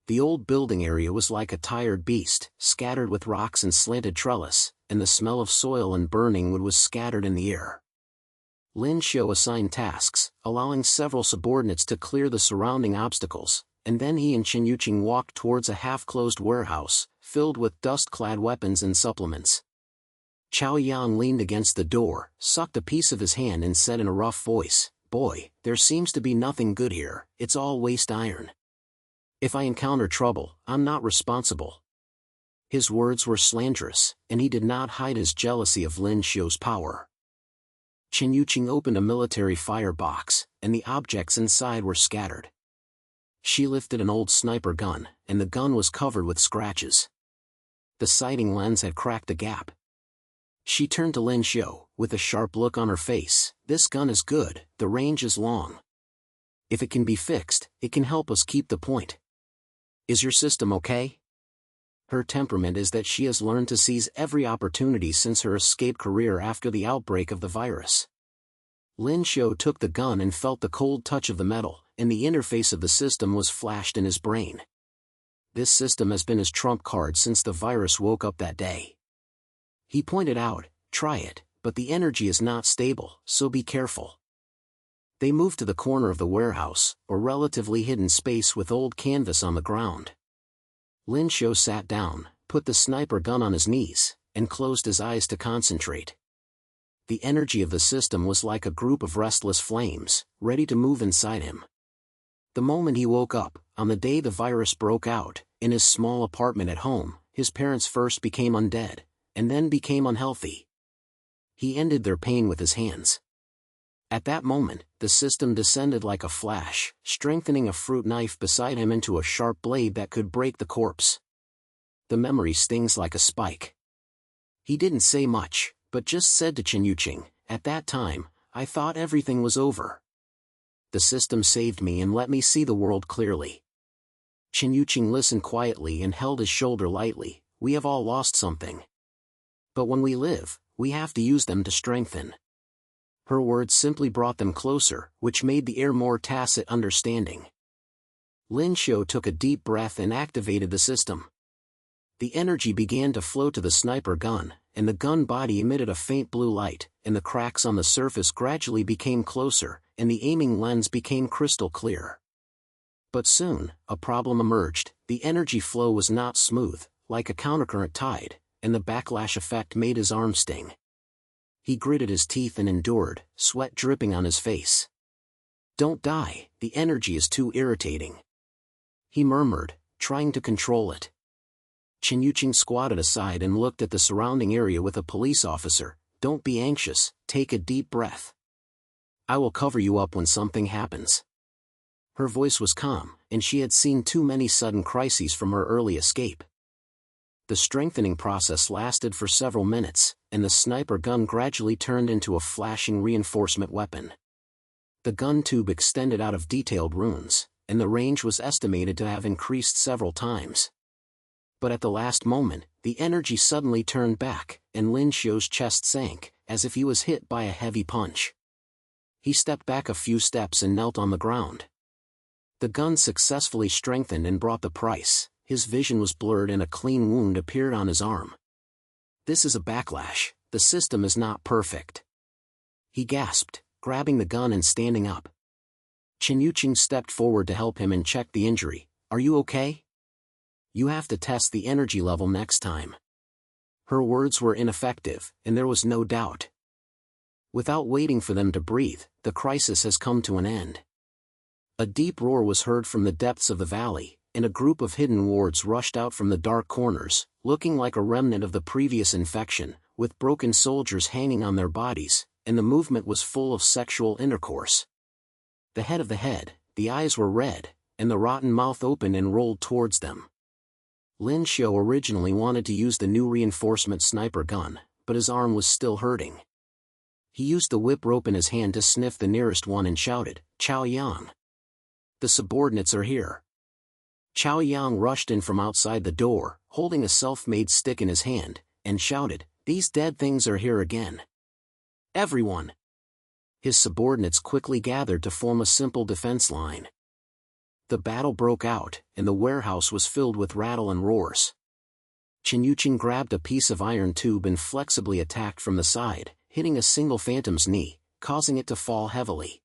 Speaker 1: The old building area was like a tired beast, scattered with rocks and slanted trellis, and the smell of soil and burning wood was scattered in the air. Lin Xiu assigned tasks, allowing several subordinates to clear the surrounding obstacles, and then he and Chen Yuqing walked towards a half-closed warehouse, filled with dust-clad weapons and supplements. Chao Yang leaned against the door, sucked a piece of his hand and said in a rough voice, "Boy, there seems to be nothing good here, it's all waste iron. If I encounter trouble, I'm not responsible." His words were slanderous, and he did not hide his jealousy of Lin Xiu's power. Chen Yuqing opened a military firebox, and the objects inside were scattered. She lifted an old sniper gun, and the gun was covered with scratches. The sighting lens had cracked a gap. She turned to Lin Xiu, with a sharp look on her face, "This gun is good, the range is long. If it can be fixed, it can help us keep the point. Is your system okay?" Her temperament is that she has learned to seize every opportunity since her escape career after the outbreak of the virus. Lin Xiu took the gun and felt the cold touch of the metal, and the interface of the system was flashed in his brain. This system has been his trump card since the virus woke up that day. He pointed out, "Try it, but the energy is not stable, so be careful." They moved to the corner of the warehouse, a relatively hidden space with old canvas on the ground. Lin Xiu sat down, put the sniper gun on his knees, and closed his eyes to concentrate. The energy of the system was like a group of restless flames, ready to move inside him. The moment he woke up, on the day the virus broke out, in his small apartment at home, his parents first became undead, and then became unhealthy. He ended their pain with his hands. At that moment, the system descended like a flash, strengthening a fruit knife beside him into a sharp blade that could break the corpse. The memory stings like a spike. He didn't say much, but just said to Chen Yuqing, "At that time, I thought everything was over. The system saved me and let me see the world clearly." Chen Yuqing listened quietly and held his shoulder lightly. "We have all lost something. But when we live, we have to use them to strengthen." Her words simply brought them closer, which made the air more tacit understanding. Lin Xiu took a deep breath and activated the system. The energy began to flow to the sniper gun, and the gun body emitted a faint blue light, and the cracks on the surface gradually became closer, and the aiming lens became crystal clear. But soon, a problem emerged. The energy flow was not smooth, like a countercurrent tide, and the backlash effect made his arm sting. He gritted his teeth and endured, sweat dripping on his face. "Don't die, the energy is too irritating," he murmured, trying to control it. Chen Yuqing squatted aside and looked at the surrounding area with a police officer. "Don't be anxious, take a deep breath. I will cover you up when something happens." Her voice was calm, and she had seen too many sudden crises from her early escape. The strengthening process lasted for several minutes, and the sniper gun gradually turned into a flashing reinforcement weapon. The gun tube extended out of detailed runes, and the range was estimated to have increased several times. But at the last moment, the energy suddenly turned back, and Lin Xiu's chest sank, as if he was hit by a heavy punch. He stepped back a few steps and knelt on the ground. The gun successfully strengthened and brought the price. His vision was blurred and a clean wound appeared on his arm. "This is a backlash, the system is not perfect," he gasped, grabbing the gun and standing up. Chen Yuqing stepped forward to help him and check the injury. "Are you okay? You have to test the energy level next time." Her words were ineffective, and there was no doubt. Without waiting for them to breathe, the crisis has come to an end. A deep roar was heard from the depths of the valley, and a group of hidden wards rushed out from the dark corners, looking like a remnant of the previous infection, with broken soldiers hanging on their bodies, and the movement was full of sexual intercourse. The head of the head, the eyes were red, and the rotten mouth opened and rolled towards them. Lin Xiu originally wanted to use the new reinforcement sniper gun, but his arm was still hurting. He used the whip rope in his hand to sniff the nearest one and shouted, "Chao Yang! The subordinates are here!" Chao Yang rushed in from outside the door, holding a self-made stick in his hand, and shouted, "These dead things are here again! Everyone!" His subordinates quickly gathered to form a simple defense line. The battle broke out, and the warehouse was filled with rattle and roars. Chen Yuqing grabbed a piece of iron tube and flexibly attacked from the side, hitting a single phantom's knee, causing it to fall heavily.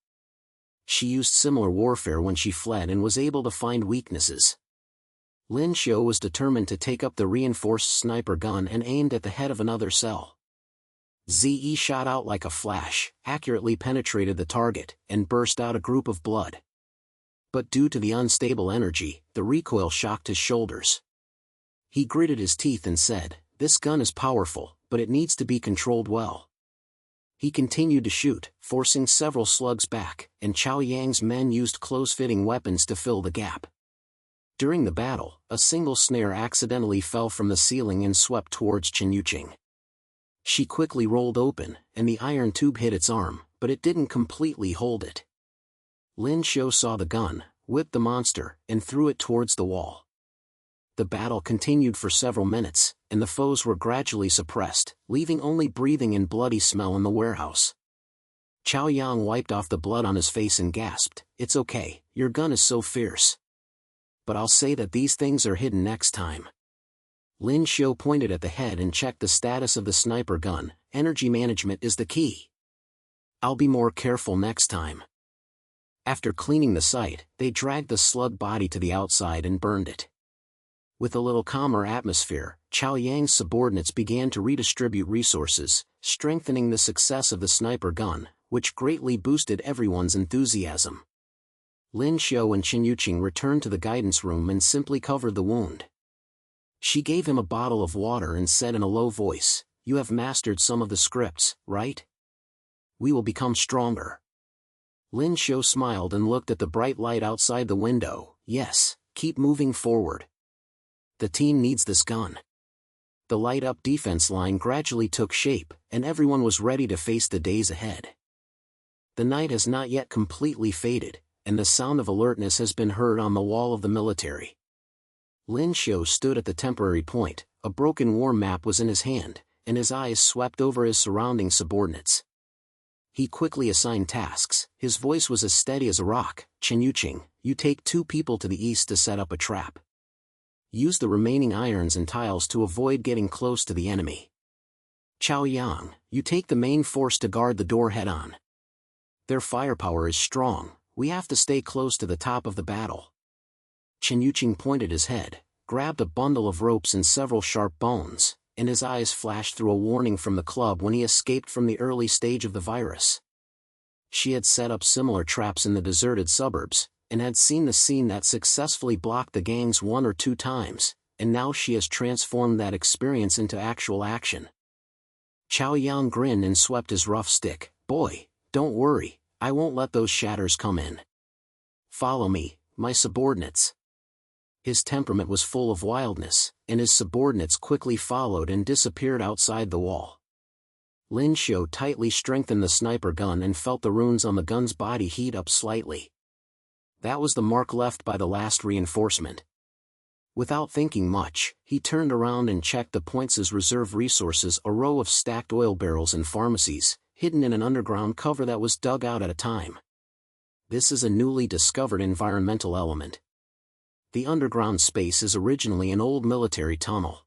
Speaker 1: She used similar warfare when she fled and was able to find weaknesses. Lin Xiu was determined to take up the reinforced sniper gun and aimed at the head of another cell. Ze shot out like a flash, accurately penetrated the target, and burst out a group of blood. But due to the unstable energy, the recoil shocked his shoulders. He gritted his teeth and said, "This gun is powerful, but it needs to be controlled well." He continued to shoot, forcing several slugs back, and Chao Yang's men used close-fitting weapons to fill the gap. During the battle, a single snare accidentally fell from the ceiling and swept towards Chen Yuqing. She quickly rolled open, and the iron tube hit its arm, but it didn't completely hold it. Lin Xiu saw the gun, whipped the monster, and threw it towards the wall. The battle continued for several minutes, and the foes were gradually suppressed, leaving only breathing and bloody smell in the warehouse. Chao Yang wiped off the blood on his face and gasped, "It's okay, your gun is so fierce. But I'll say that these things are hidden next time." Lin Xiu pointed at the head and checked the status of the sniper gun. "Energy management is the key. I'll be more careful next time." After cleaning the site, they dragged the slug body to the outside and burned it. With a little calmer atmosphere, Chao Yang's subordinates began to redistribute resources, strengthening the success of the sniper gun, which greatly boosted everyone's enthusiasm. Lin Xiu and Chen Yuqing returned to the guidance room and simply covered the wound. She gave him a bottle of water and said in a low voice, "You have mastered some of the scripts, right? We will become stronger." Lin Xiu smiled and looked at the bright light outside the window. "Yes, keep moving forward. The team needs this gun." The light-up defense line gradually took shape, and everyone was ready to face the days ahead. The night has not yet completely faded, and the sound of alertness has been heard on the wall of the military. Lin Xiu stood at the temporary point, a broken war map was in his hand, and his eyes swept over his surrounding subordinates. He quickly assigned tasks, his voice was as steady as a rock. "Chen Yuqing, you take 2 people to the east to set up a trap. Use the remaining irons and tiles to avoid getting close to the enemy. Chao Yang, you take the main force to guard the door head-on. Their firepower is strong, we have to stay close to the top of the battle." Chen Yuqing pointed his head, grabbed a bundle of ropes and several sharp bones, and his eyes flashed through a warning from the club when he escaped from the early stage of the virus. She had set up similar traps in the deserted suburbs, and had seen the scene that successfully blocked the gangs 1 or 2 times, and now she has transformed that experience into actual action. Chao Yang grinned and swept his rough stick. "Boy, don't worry, I won't let those shatters come in. Follow me, my subordinates." His temperament was full of wildness, and his subordinates quickly followed and disappeared outside the wall. Lin Xiu tightly strengthened the sniper gun and felt the runes on the gun's body heat up slightly. That was the mark left by the last reinforcement. Without thinking much, he turned around and checked the points' reserve resources, a row of stacked oil barrels and pharmacies, hidden in an underground cover that was dug out at a time. This is a newly discovered environmental element. The underground space is originally an old military tunnel.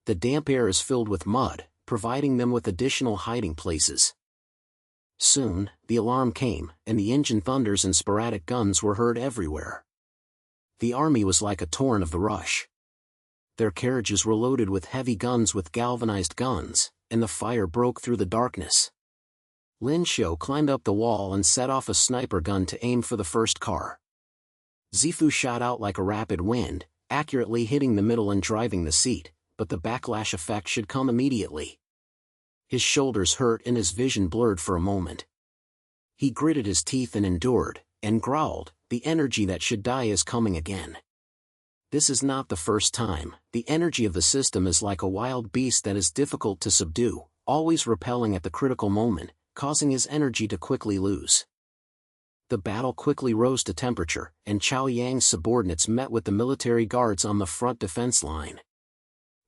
Speaker 1: The damp air is filled with mud, providing them with additional hiding places. Soon, the alarm came, and the engine thunders and sporadic guns were heard everywhere. The army was like a torrent of the rush. Their carriages were loaded with heavy guns with galvanized guns, and the fire broke through the darkness. Lin Xiu climbed up the wall and set off a sniper gun to aim for the first car. Zifu shot out like a rapid wind, accurately hitting the middle and driving the seat, but the backlash effect should come immediately. His shoulders hurt and his vision blurred for a moment. He gritted his teeth and endured, and growled, "The energy that should die is coming again." This is not the first time. The energy of the system is like a wild beast that is difficult to subdue, always repelling at the critical moment, causing his energy to quickly lose. The battle quickly rose to temperature, and Chao Yang's subordinates met with the military guards on the front defense line.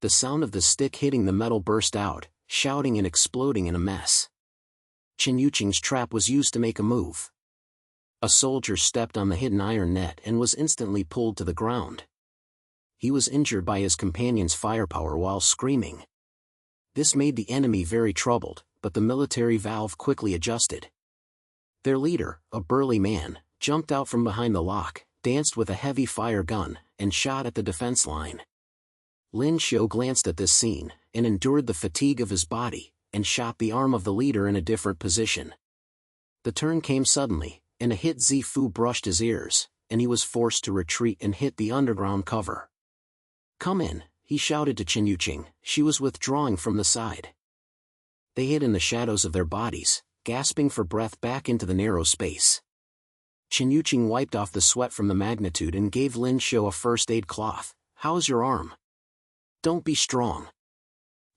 Speaker 1: The sound of the stick hitting the metal burst out, shouting and exploding in a mess. Chen Yuqing's trap was used to make a move. A soldier stepped on the hidden iron net and was instantly pulled to the ground. He was injured by his companion's firepower while screaming. This made the enemy very troubled, but the military valve quickly adjusted. Their leader, a burly man, jumped out from behind the lock, danced with a heavy fire gun, and shot at the defense line. Lin Xiu glanced at this scene, and endured the fatigue of his body, and shot the arm of the leader in a different position. The turn came suddenly, and a hit Zifu brushed his ears, and he was forced to retreat and hit the underground cover. "Come in," he shouted to Chen Yuqing. She was withdrawing from the side. They hid in the shadows of their bodies, gasping for breath back into the narrow space. Chen Yuqing wiped off the sweat from the magnitude and gave Lin Xiu a first aid cloth. "How's your arm?" "Don't be strong."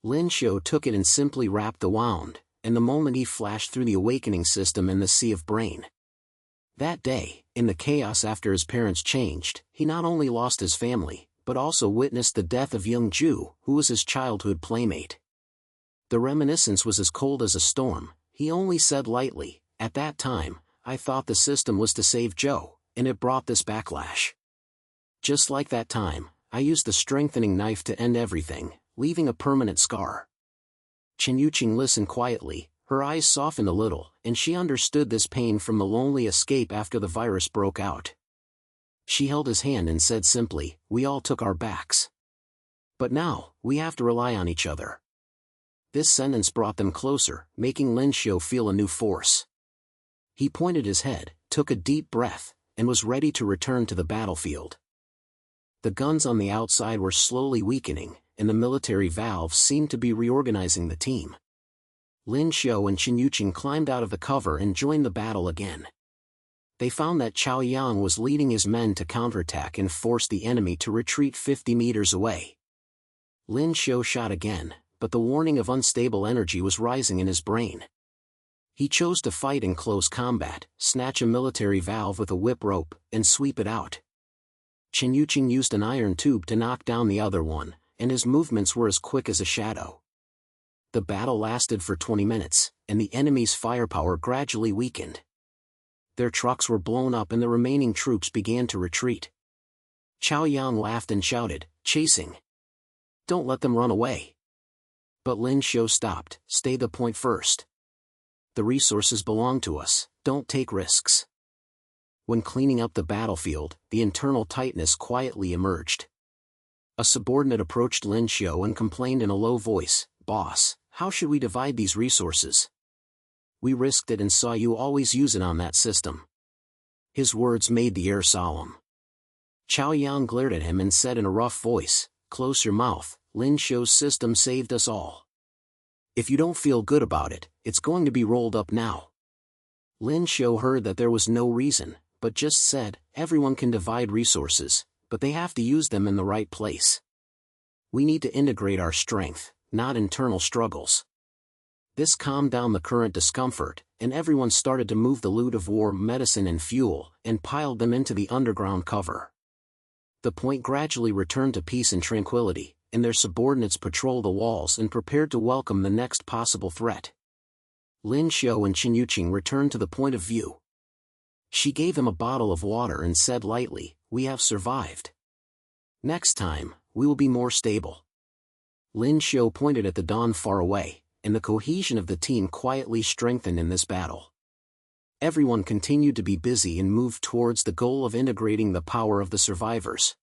Speaker 1: Lin Xiu took it and simply wrapped the wound, and the moment he flashed through the awakening system in the sea of brain. That day, in the chaos after his parents changed, he not only lost his family, but also witnessed the death of young Ju, who was his childhood playmate. The reminiscence was as cold as a storm. He only said lightly, "At that time, I thought the system was to save Joe, and it brought this backlash. Just like that time, I used the strengthening knife to end everything, leaving a permanent scar." Chen Yuqing listened quietly, her eyes softened a little, and she understood this pain from the lonely escape after the virus broke out. She held his hand and said simply, "We all took our backs. But now, we have to rely on each other." This sentence brought them closer, making Lin Xiu feel a new force. He pointed his head, took a deep breath, and was ready to return to the battlefield. The guns on the outside were slowly weakening, and the military valves seemed to be reorganizing the team. Lin Xiu and Chen Yuqing climbed out of the cover and joined the battle again. They found that Chao Yang was leading his men to counterattack and force the enemy to retreat 50 meters away. Lin Xiu shot again, but the warning of unstable energy was rising in his brain. He chose to fight in close combat, snatch a military valve with a whip rope, and sweep it out. Chen Yuqing used an iron tube to knock down the other one, and his movements were as quick as a shadow. The battle lasted for 20 minutes, and the enemy's firepower gradually weakened. Their trucks were blown up and the remaining troops began to retreat. Chao Yang laughed and shouted, "Chasing! Don't let them run away." But Lin Xiu stopped, "Stay the point first. The resources belong to us, don't take risks." When cleaning up the battlefield, the internal tightness quietly emerged. A subordinate approached Lin Xiu and complained in a low voice, "Boss, how should we divide these resources? We risked it and saw you always use it on that system." His words made the air solemn. Chao Yang glared at him and said in a rough voice, "Close your mouth, Lin Xiu's system saved us all. If you don't feel good about it, it's going to be rolled up now." Lin Xiu heard that there was no reason, but just said, "Everyone can divide resources, but they have to use them in the right place. We need to integrate our strength, not internal struggles." This calmed down the current discomfort, and everyone started to move the loot of war, medicine and fuel, and piled them into the underground cover. The point gradually returned to peace and tranquility, and their subordinates patrolled the walls and prepared to welcome the next possible threat. Lin Xiu and Chen Yuqing returned to the point of view. She gave him a bottle of water and said lightly, "We have survived. Next time, we will be more stable." Lin Xiu pointed at the dawn far away, and the cohesion of the team quietly strengthened in this battle. Everyone continued to be busy and moved towards the goal of integrating the power of the survivors.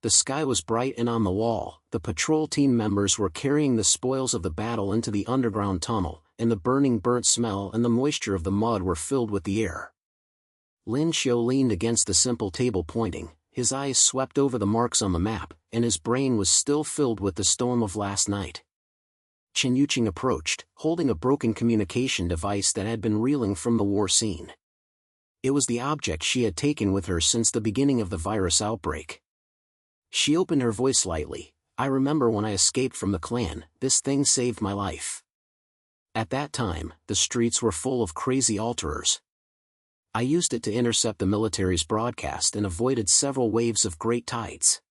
Speaker 1: The sky was bright and on the wall, the patrol team members were carrying the spoils of the battle into the underground tunnel, and the burnt smell and the moisture of the mud were filled with the air. Lin Xiu leaned against the simple table pointing, his eyes swept over the marks on the map, and his brain was still filled with the storm of last night. Chen Yuqing approached, holding a broken communication device that had been reeling from the war scene. It was the object she had taken with her since the beginning of the virus outbreak. She opened her voice lightly. "I remember when I escaped from the clan, this thing saved my life. At that time, the streets were full of crazy alterers. I used it to intercept the military's broadcast and avoided several waves of great tides.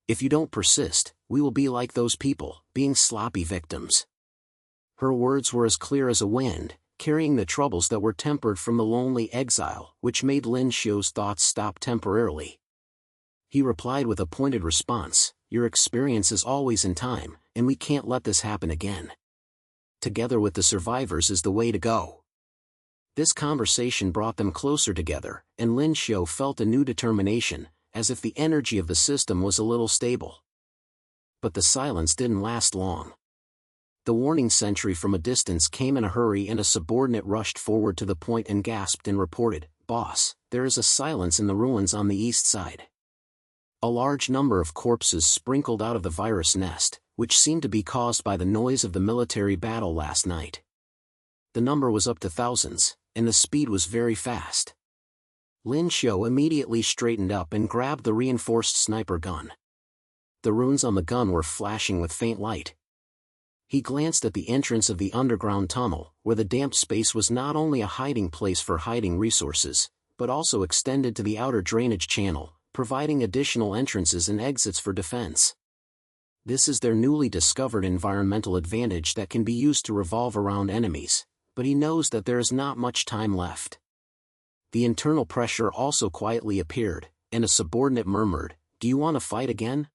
Speaker 1: If you don't persist, we will be like those people, being sloppy victims." Her words were as clear as a wind, carrying the troubles that were tempered from the lonely exile, which made Lin Xiu's thoughts stop temporarily. He replied with a pointed response, "Your experience is always in time, and we can't let this happen again. Together with the survivors is the way to go." This conversation brought them closer together, and Lin Xiu felt a new determination, as if the energy of the system was a little stable. But the silence didn't last long. The warning sentry from a distance came in a hurry, and a subordinate rushed forward to the point and gasped and reported, "Boss, there is a silence in the ruins on the east side." A large number of corpses sprinkled out of the virus nest, which seemed to be caused by the noise of the military battle last night. The number was up to thousands, and the speed was very fast. Lin Xiu immediately straightened up and grabbed the reinforced sniper gun. The runes on the gun were flashing with faint light. He glanced at the entrance of the underground tunnel, where the damp space was not only a hiding place for hiding resources, but also extended to the outer drainage channel, providing additional entrances and exits for defense. This is their newly discovered environmental advantage that can be used to revolve around enemies, but he knows that there is not much time left. The internal pressure also quietly appeared, and a subordinate murmured, "Do you want to fight again?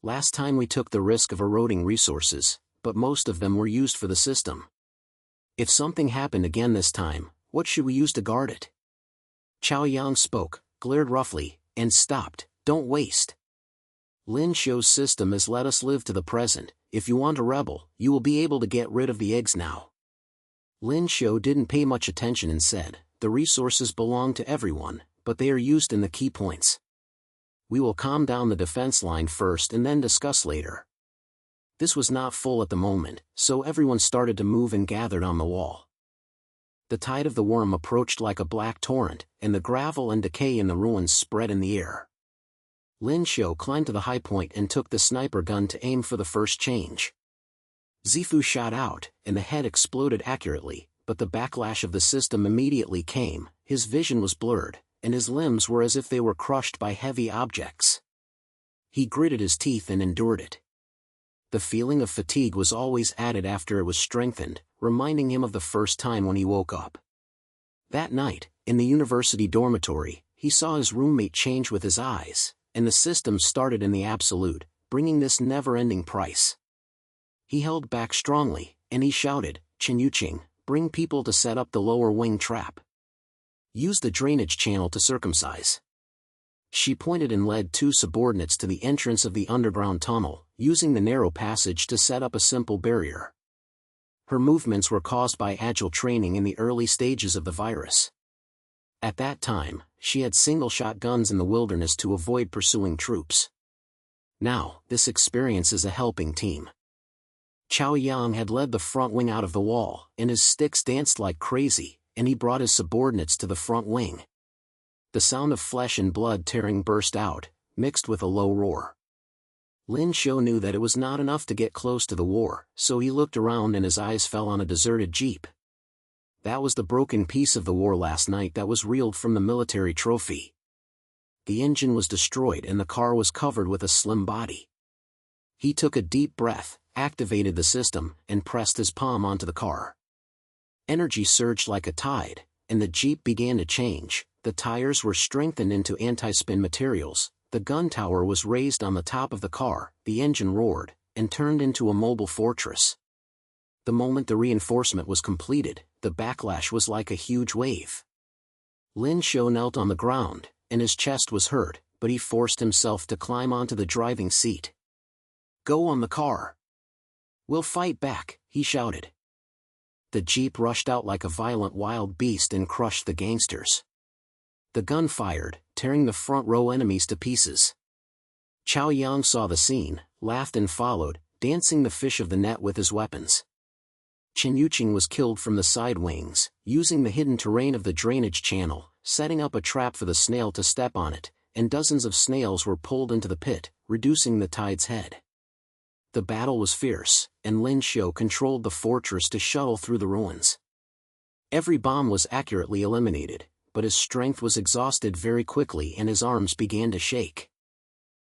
Speaker 1: Last time we took the risk of eroding resources, but most of them were used for the system. If something happened again this time, what should we use to guard it?" Chao Yang spoke, glared roughly, and stopped. "Don't waste. Lin Xiu's system has let us live to the present. If you want to rebel, you will be able to get rid of the eggs now." Lin Xiu didn't pay much attention and said, "The resources belong to everyone, but they are used in the key points. We will calm down the defense line first and then discuss later." This was not full at the moment, so everyone started to move and gathered on the wall. The tide of the worm approached like a black torrent, and the gravel and decay in the ruins spread in the air. Lin Xiu climbed to the high point and took the sniper gun to aim for the first change. Zifu shot out, and the head exploded accurately, but the backlash of the system immediately came. His vision was blurred, and his limbs were as if they were crushed by heavy objects. He gritted his teeth and endured it. The feeling of fatigue was always added after it was strengthened, reminding him of the first time when he woke up. That night, in the university dormitory, he saw his roommate change with his eyes, and the system started in the absolute, bringing this never-ending price. He held back strongly, and he shouted, "Chen Yuqing, bring people to set up the lower wing trap. Use the drainage channel to circumcise." She pointed and led two subordinates to the entrance of the underground tunnel, using the narrow passage to set up a simple barrier. Her movements were caused by agile training in the early stages of the virus. At that time, she had single-shot guns in the wilderness to avoid pursuing troops. Now, this experience is a helping team. Chao Yang had led the front wing out of the wall, and his sticks danced like crazy, and he brought his subordinates to the front wing. The sound of flesh and blood tearing burst out, mixed with a low roar. Lin Xiu knew that it was not enough to get close to the war, so he looked around and his eyes fell on a deserted jeep. That was the broken piece of the war last night that was reeled from the military trophy. The engine was destroyed and the car was covered with a slim body. He took a deep breath, activated the system, and pressed his palm onto the car. Energy surged like a tide, and the jeep began to change. The tires were strengthened into anti-spin materials, the gun tower was raised on the top of the car, the engine roared, and turned into a mobile fortress. The moment the reinforcement was completed, the backlash was like a huge wave. Lin Xiu knelt on the ground, and his chest was hurt, but he forced himself to climb onto the driving seat. "Go on the car. We'll fight back," he shouted. The jeep rushed out like a violent wild beast and crushed the gangsters. The gun fired, tearing the front row enemies to pieces. Chao Yang saw the scene, laughed and followed, dancing the fish of the net with his weapons. Chen Yuqing was killed from the side wings, using the hidden terrain of the drainage channel, setting up a trap for the snail to step on it, and dozens of snails were pulled into the pit, reducing the tide's head. The battle was fierce, and Lin Xiu controlled the fortress to shuttle through the ruins. Every bomb was accurately eliminated, but his strength was exhausted very quickly and his arms began to shake.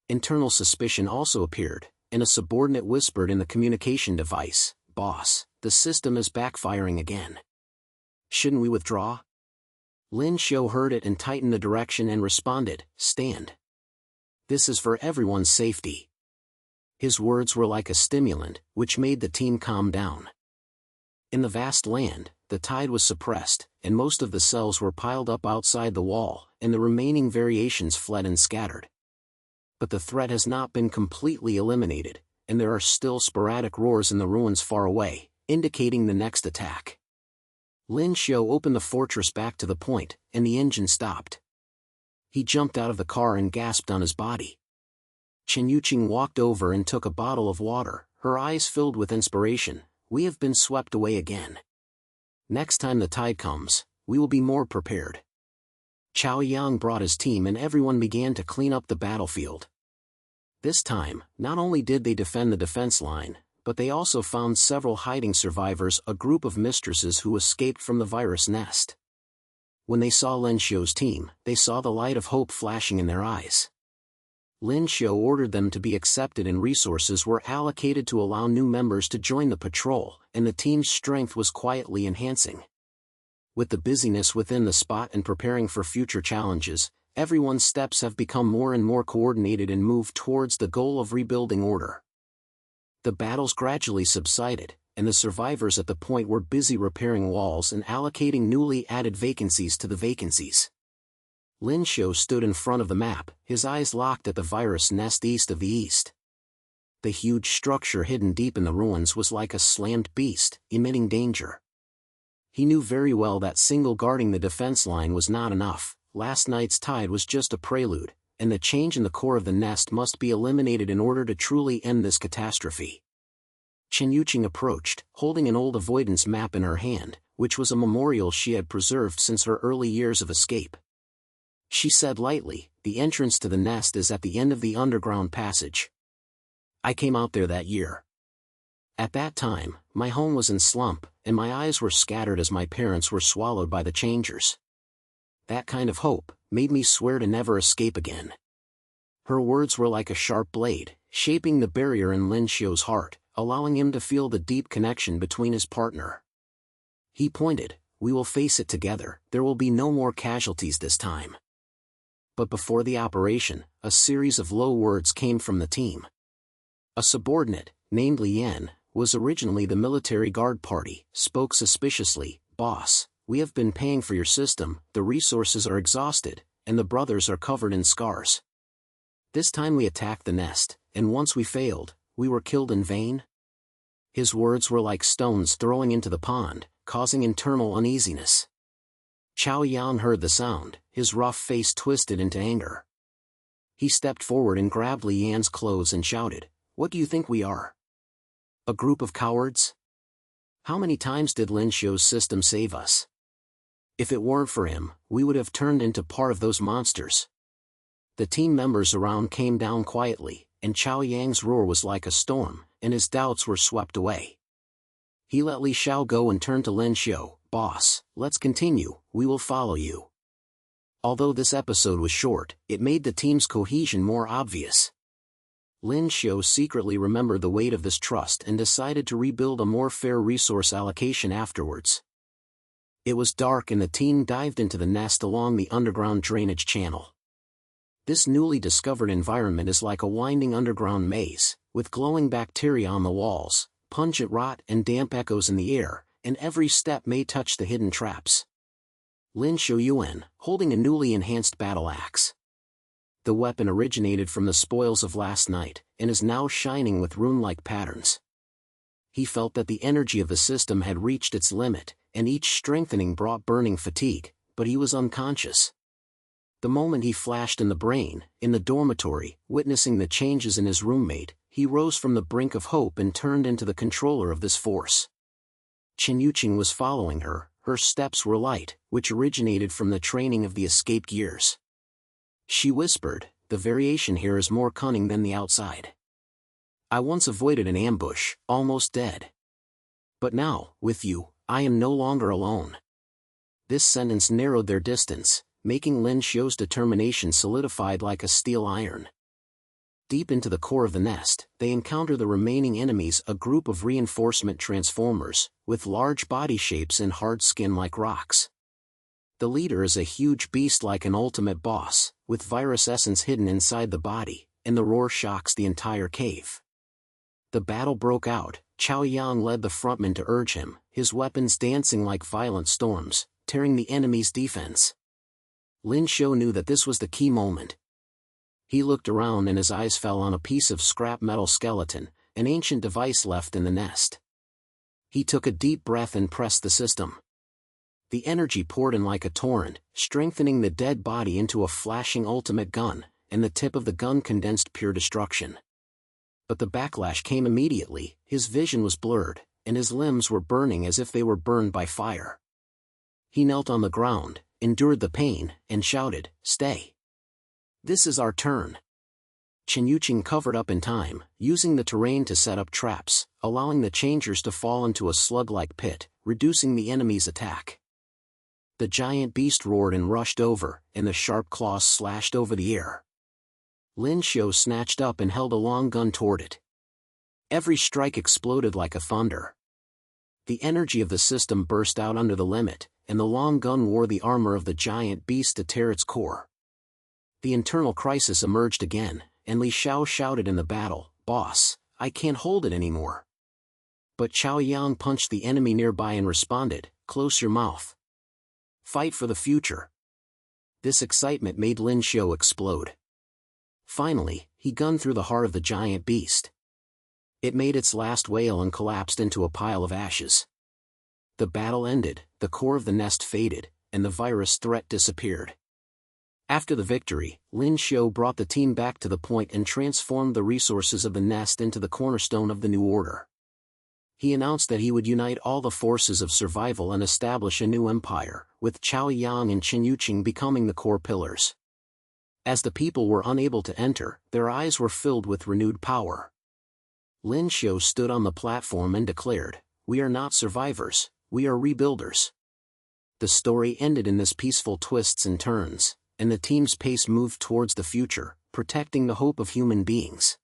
Speaker 1: Internal suspicion also appeared, and a subordinate whispered in the communication device, "Boss, the system is backfiring again. Shouldn't we withdraw?" Lin Xiu heard it and tightened the direction and responded, "Stand. This is for everyone's safety." His words were like a stimulant, which made the team calm down. In the vast land, the tide was suppressed, and most of the cells were piled up outside the wall, and the remaining variations fled and scattered. But the threat has not been completely eliminated, and there are still sporadic roars in the ruins far away, indicating the next attack. Lin Xiu opened the fortress back to the point, and the engine stopped. He jumped out of the car and gasped on his body. Chen Yuqing walked over and took a bottle of water, her eyes filled with inspiration. "We have been swept away again. Next time the tide comes, we will be more prepared." Chao Yang brought his team and everyone began to clean up the battlefield. This time, not only did they defend the defense line, but they also found several hiding survivors, a group of mistresses who escaped from the virus nest. When they saw Lin Xiu's team, they saw the light of hope flashing in their eyes. Lin Xiu ordered them to be accepted and resources were allocated to allow new members to join the patrol, and the team's strength was quietly enhancing. With the busyness within the spot and preparing for future challenges, everyone's steps have become more and more coordinated and moved towards the goal of rebuilding order. The battles gradually subsided, and the survivors at the point were busy repairing walls and allocating newly added vacancies to the vacancies. Lin Xiu stood in front of the map, his eyes locked at the virus nest east of the east. The huge structure hidden deep in the ruins was like a slammed beast, emitting danger. He knew very well that single guarding the defense line was not enough. Last night's tide was just a prelude, and the change in the core of the nest must be eliminated in order to truly end this catastrophe. Chen Yuqing approached, holding an old avoidance map in her hand, which was a memorial she had preserved since her early years of escape. She said lightly, "The entrance to the nest is at the end of the underground passage. I came out there that year. At that time, my home was in slump, and my eyes were scattered as my parents were swallowed by the changers. That kind of hope made me swear to never escape again." Her words were like a sharp blade, shaping the barrier in Lin Xiu's heart, allowing him to feel the deep connection between his partner. He pointed, "We will face it together, there will be no more casualties this time." But before the operation, a series of low words came from the team. A subordinate, named Lian, was originally the military guard party, spoke suspiciously, "Boss, we have been paying for your system, the resources are exhausted, and the brothers are covered in scars. This time we attacked the nest, and once we failed, we were killed in vain?" His words were like stones throwing into the pond, causing internal uneasiness. Chao Yang heard the sound, his rough face twisted into anger. He stepped forward and grabbed Lian's clothes and shouted, "What do you think we are? A group of cowards? How many times did Lin Xiu's system save us? If it weren't for him, we would have turned into part of those monsters." The team members around came down quietly, and Chao Yang's roar was like a storm, and his doubts were swept away. He let Li Xiao go and turned to Lin Xiu, "Boss, let's continue, we will follow you." Although this episode was short, it made the team's cohesion more obvious. Lin Xiu secretly remembered the weight of this trust and decided to rebuild a more fair resource allocation afterwards. It was dark and the team dived into the nest along the underground drainage channel. This newly discovered environment is like a winding underground maze, with glowing bacteria on the walls, pungent rot and damp echoes in the air, and every step may touch the hidden traps. Lin Xiu Yuan, holding a newly enhanced battle axe. The weapon originated from the spoils of last night, and is now shining with rune-like patterns. He felt that the energy of the system had reached its limit, and each strengthening brought burning fatigue, but he was unconscious. The moment he flashed in the brain, in the dormitory, witnessing the changes in his roommate, he rose from the brink of hope and turned into the controller of this force. Chen Yuqing was following her. Her steps were light, which originated from the training of the escaped years. She whispered, "The variation here is more cunning than the outside. I once avoided an ambush, almost dead. But now, with you, I am no longer alone." This sentence narrowed their distance, making Lin Xiu's determination solidified like a steel iron. Deep into the core of the nest, they encounter the remaining enemies, a group of reinforcement transformers, with large body shapes and hard skin like rocks. The leader is a huge beast like an ultimate boss, with virus essence hidden inside the body, and the roar shocks the entire cave. The battle broke out. Chao Yang led the frontman to urge him, his weapons dancing like violent storms, tearing the enemy's defense. Lin Xiu knew that this was the key moment. He looked around and his eyes fell on a piece of scrap metal skeleton, an ancient device left in the nest. He took a deep breath and pressed the system. The energy poured in like a torrent, strengthening the dead body into a flashing ultimate gun, and the tip of the gun condensed pure destruction. But the backlash came immediately. His vision was blurred, and his limbs were burning as if they were burned by fire. He knelt on the ground, endured the pain, and shouted, "Stay! This is our turn." Chen Yuqing covered up in time, using the terrain to set up traps, allowing the changers to fall into a slug-like pit, reducing the enemy's attack. The giant beast roared and rushed over, and the sharp claws slashed over the air. Lin Xiu snatched up and held a long gun toward it. Every strike exploded like a thunder. The energy of the system burst out under the limit, and the long gun wore the armor of the giant beast to tear its core. The internal crisis emerged again, and Li Xiao shouted in the battle, "Boss, I can't hold it anymore." But Chao Yang punched the enemy nearby and responded, "Close your mouth. Fight for the future." This excitement made Lin Xiu explode. Finally, he gunned through the heart of the giant beast. It made its last wail and collapsed into a pile of ashes. The battle ended, the core of the nest faded, and the virus threat disappeared. After the victory, Lin Xiu brought the team back to the point and transformed the resources of the nest into the cornerstone of the new order. He announced that he would unite all the forces of survival and establish a new empire, with Chao Yang and Chen Yuqing becoming the core pillars. As the people were unable to enter, their eyes were filled with renewed power. Lin Xiu stood on the platform and declared, "We are not survivors, we are rebuilders." The story ended in this peaceful twists and turns, and the team's pace moved towards the future, protecting the hope of human beings.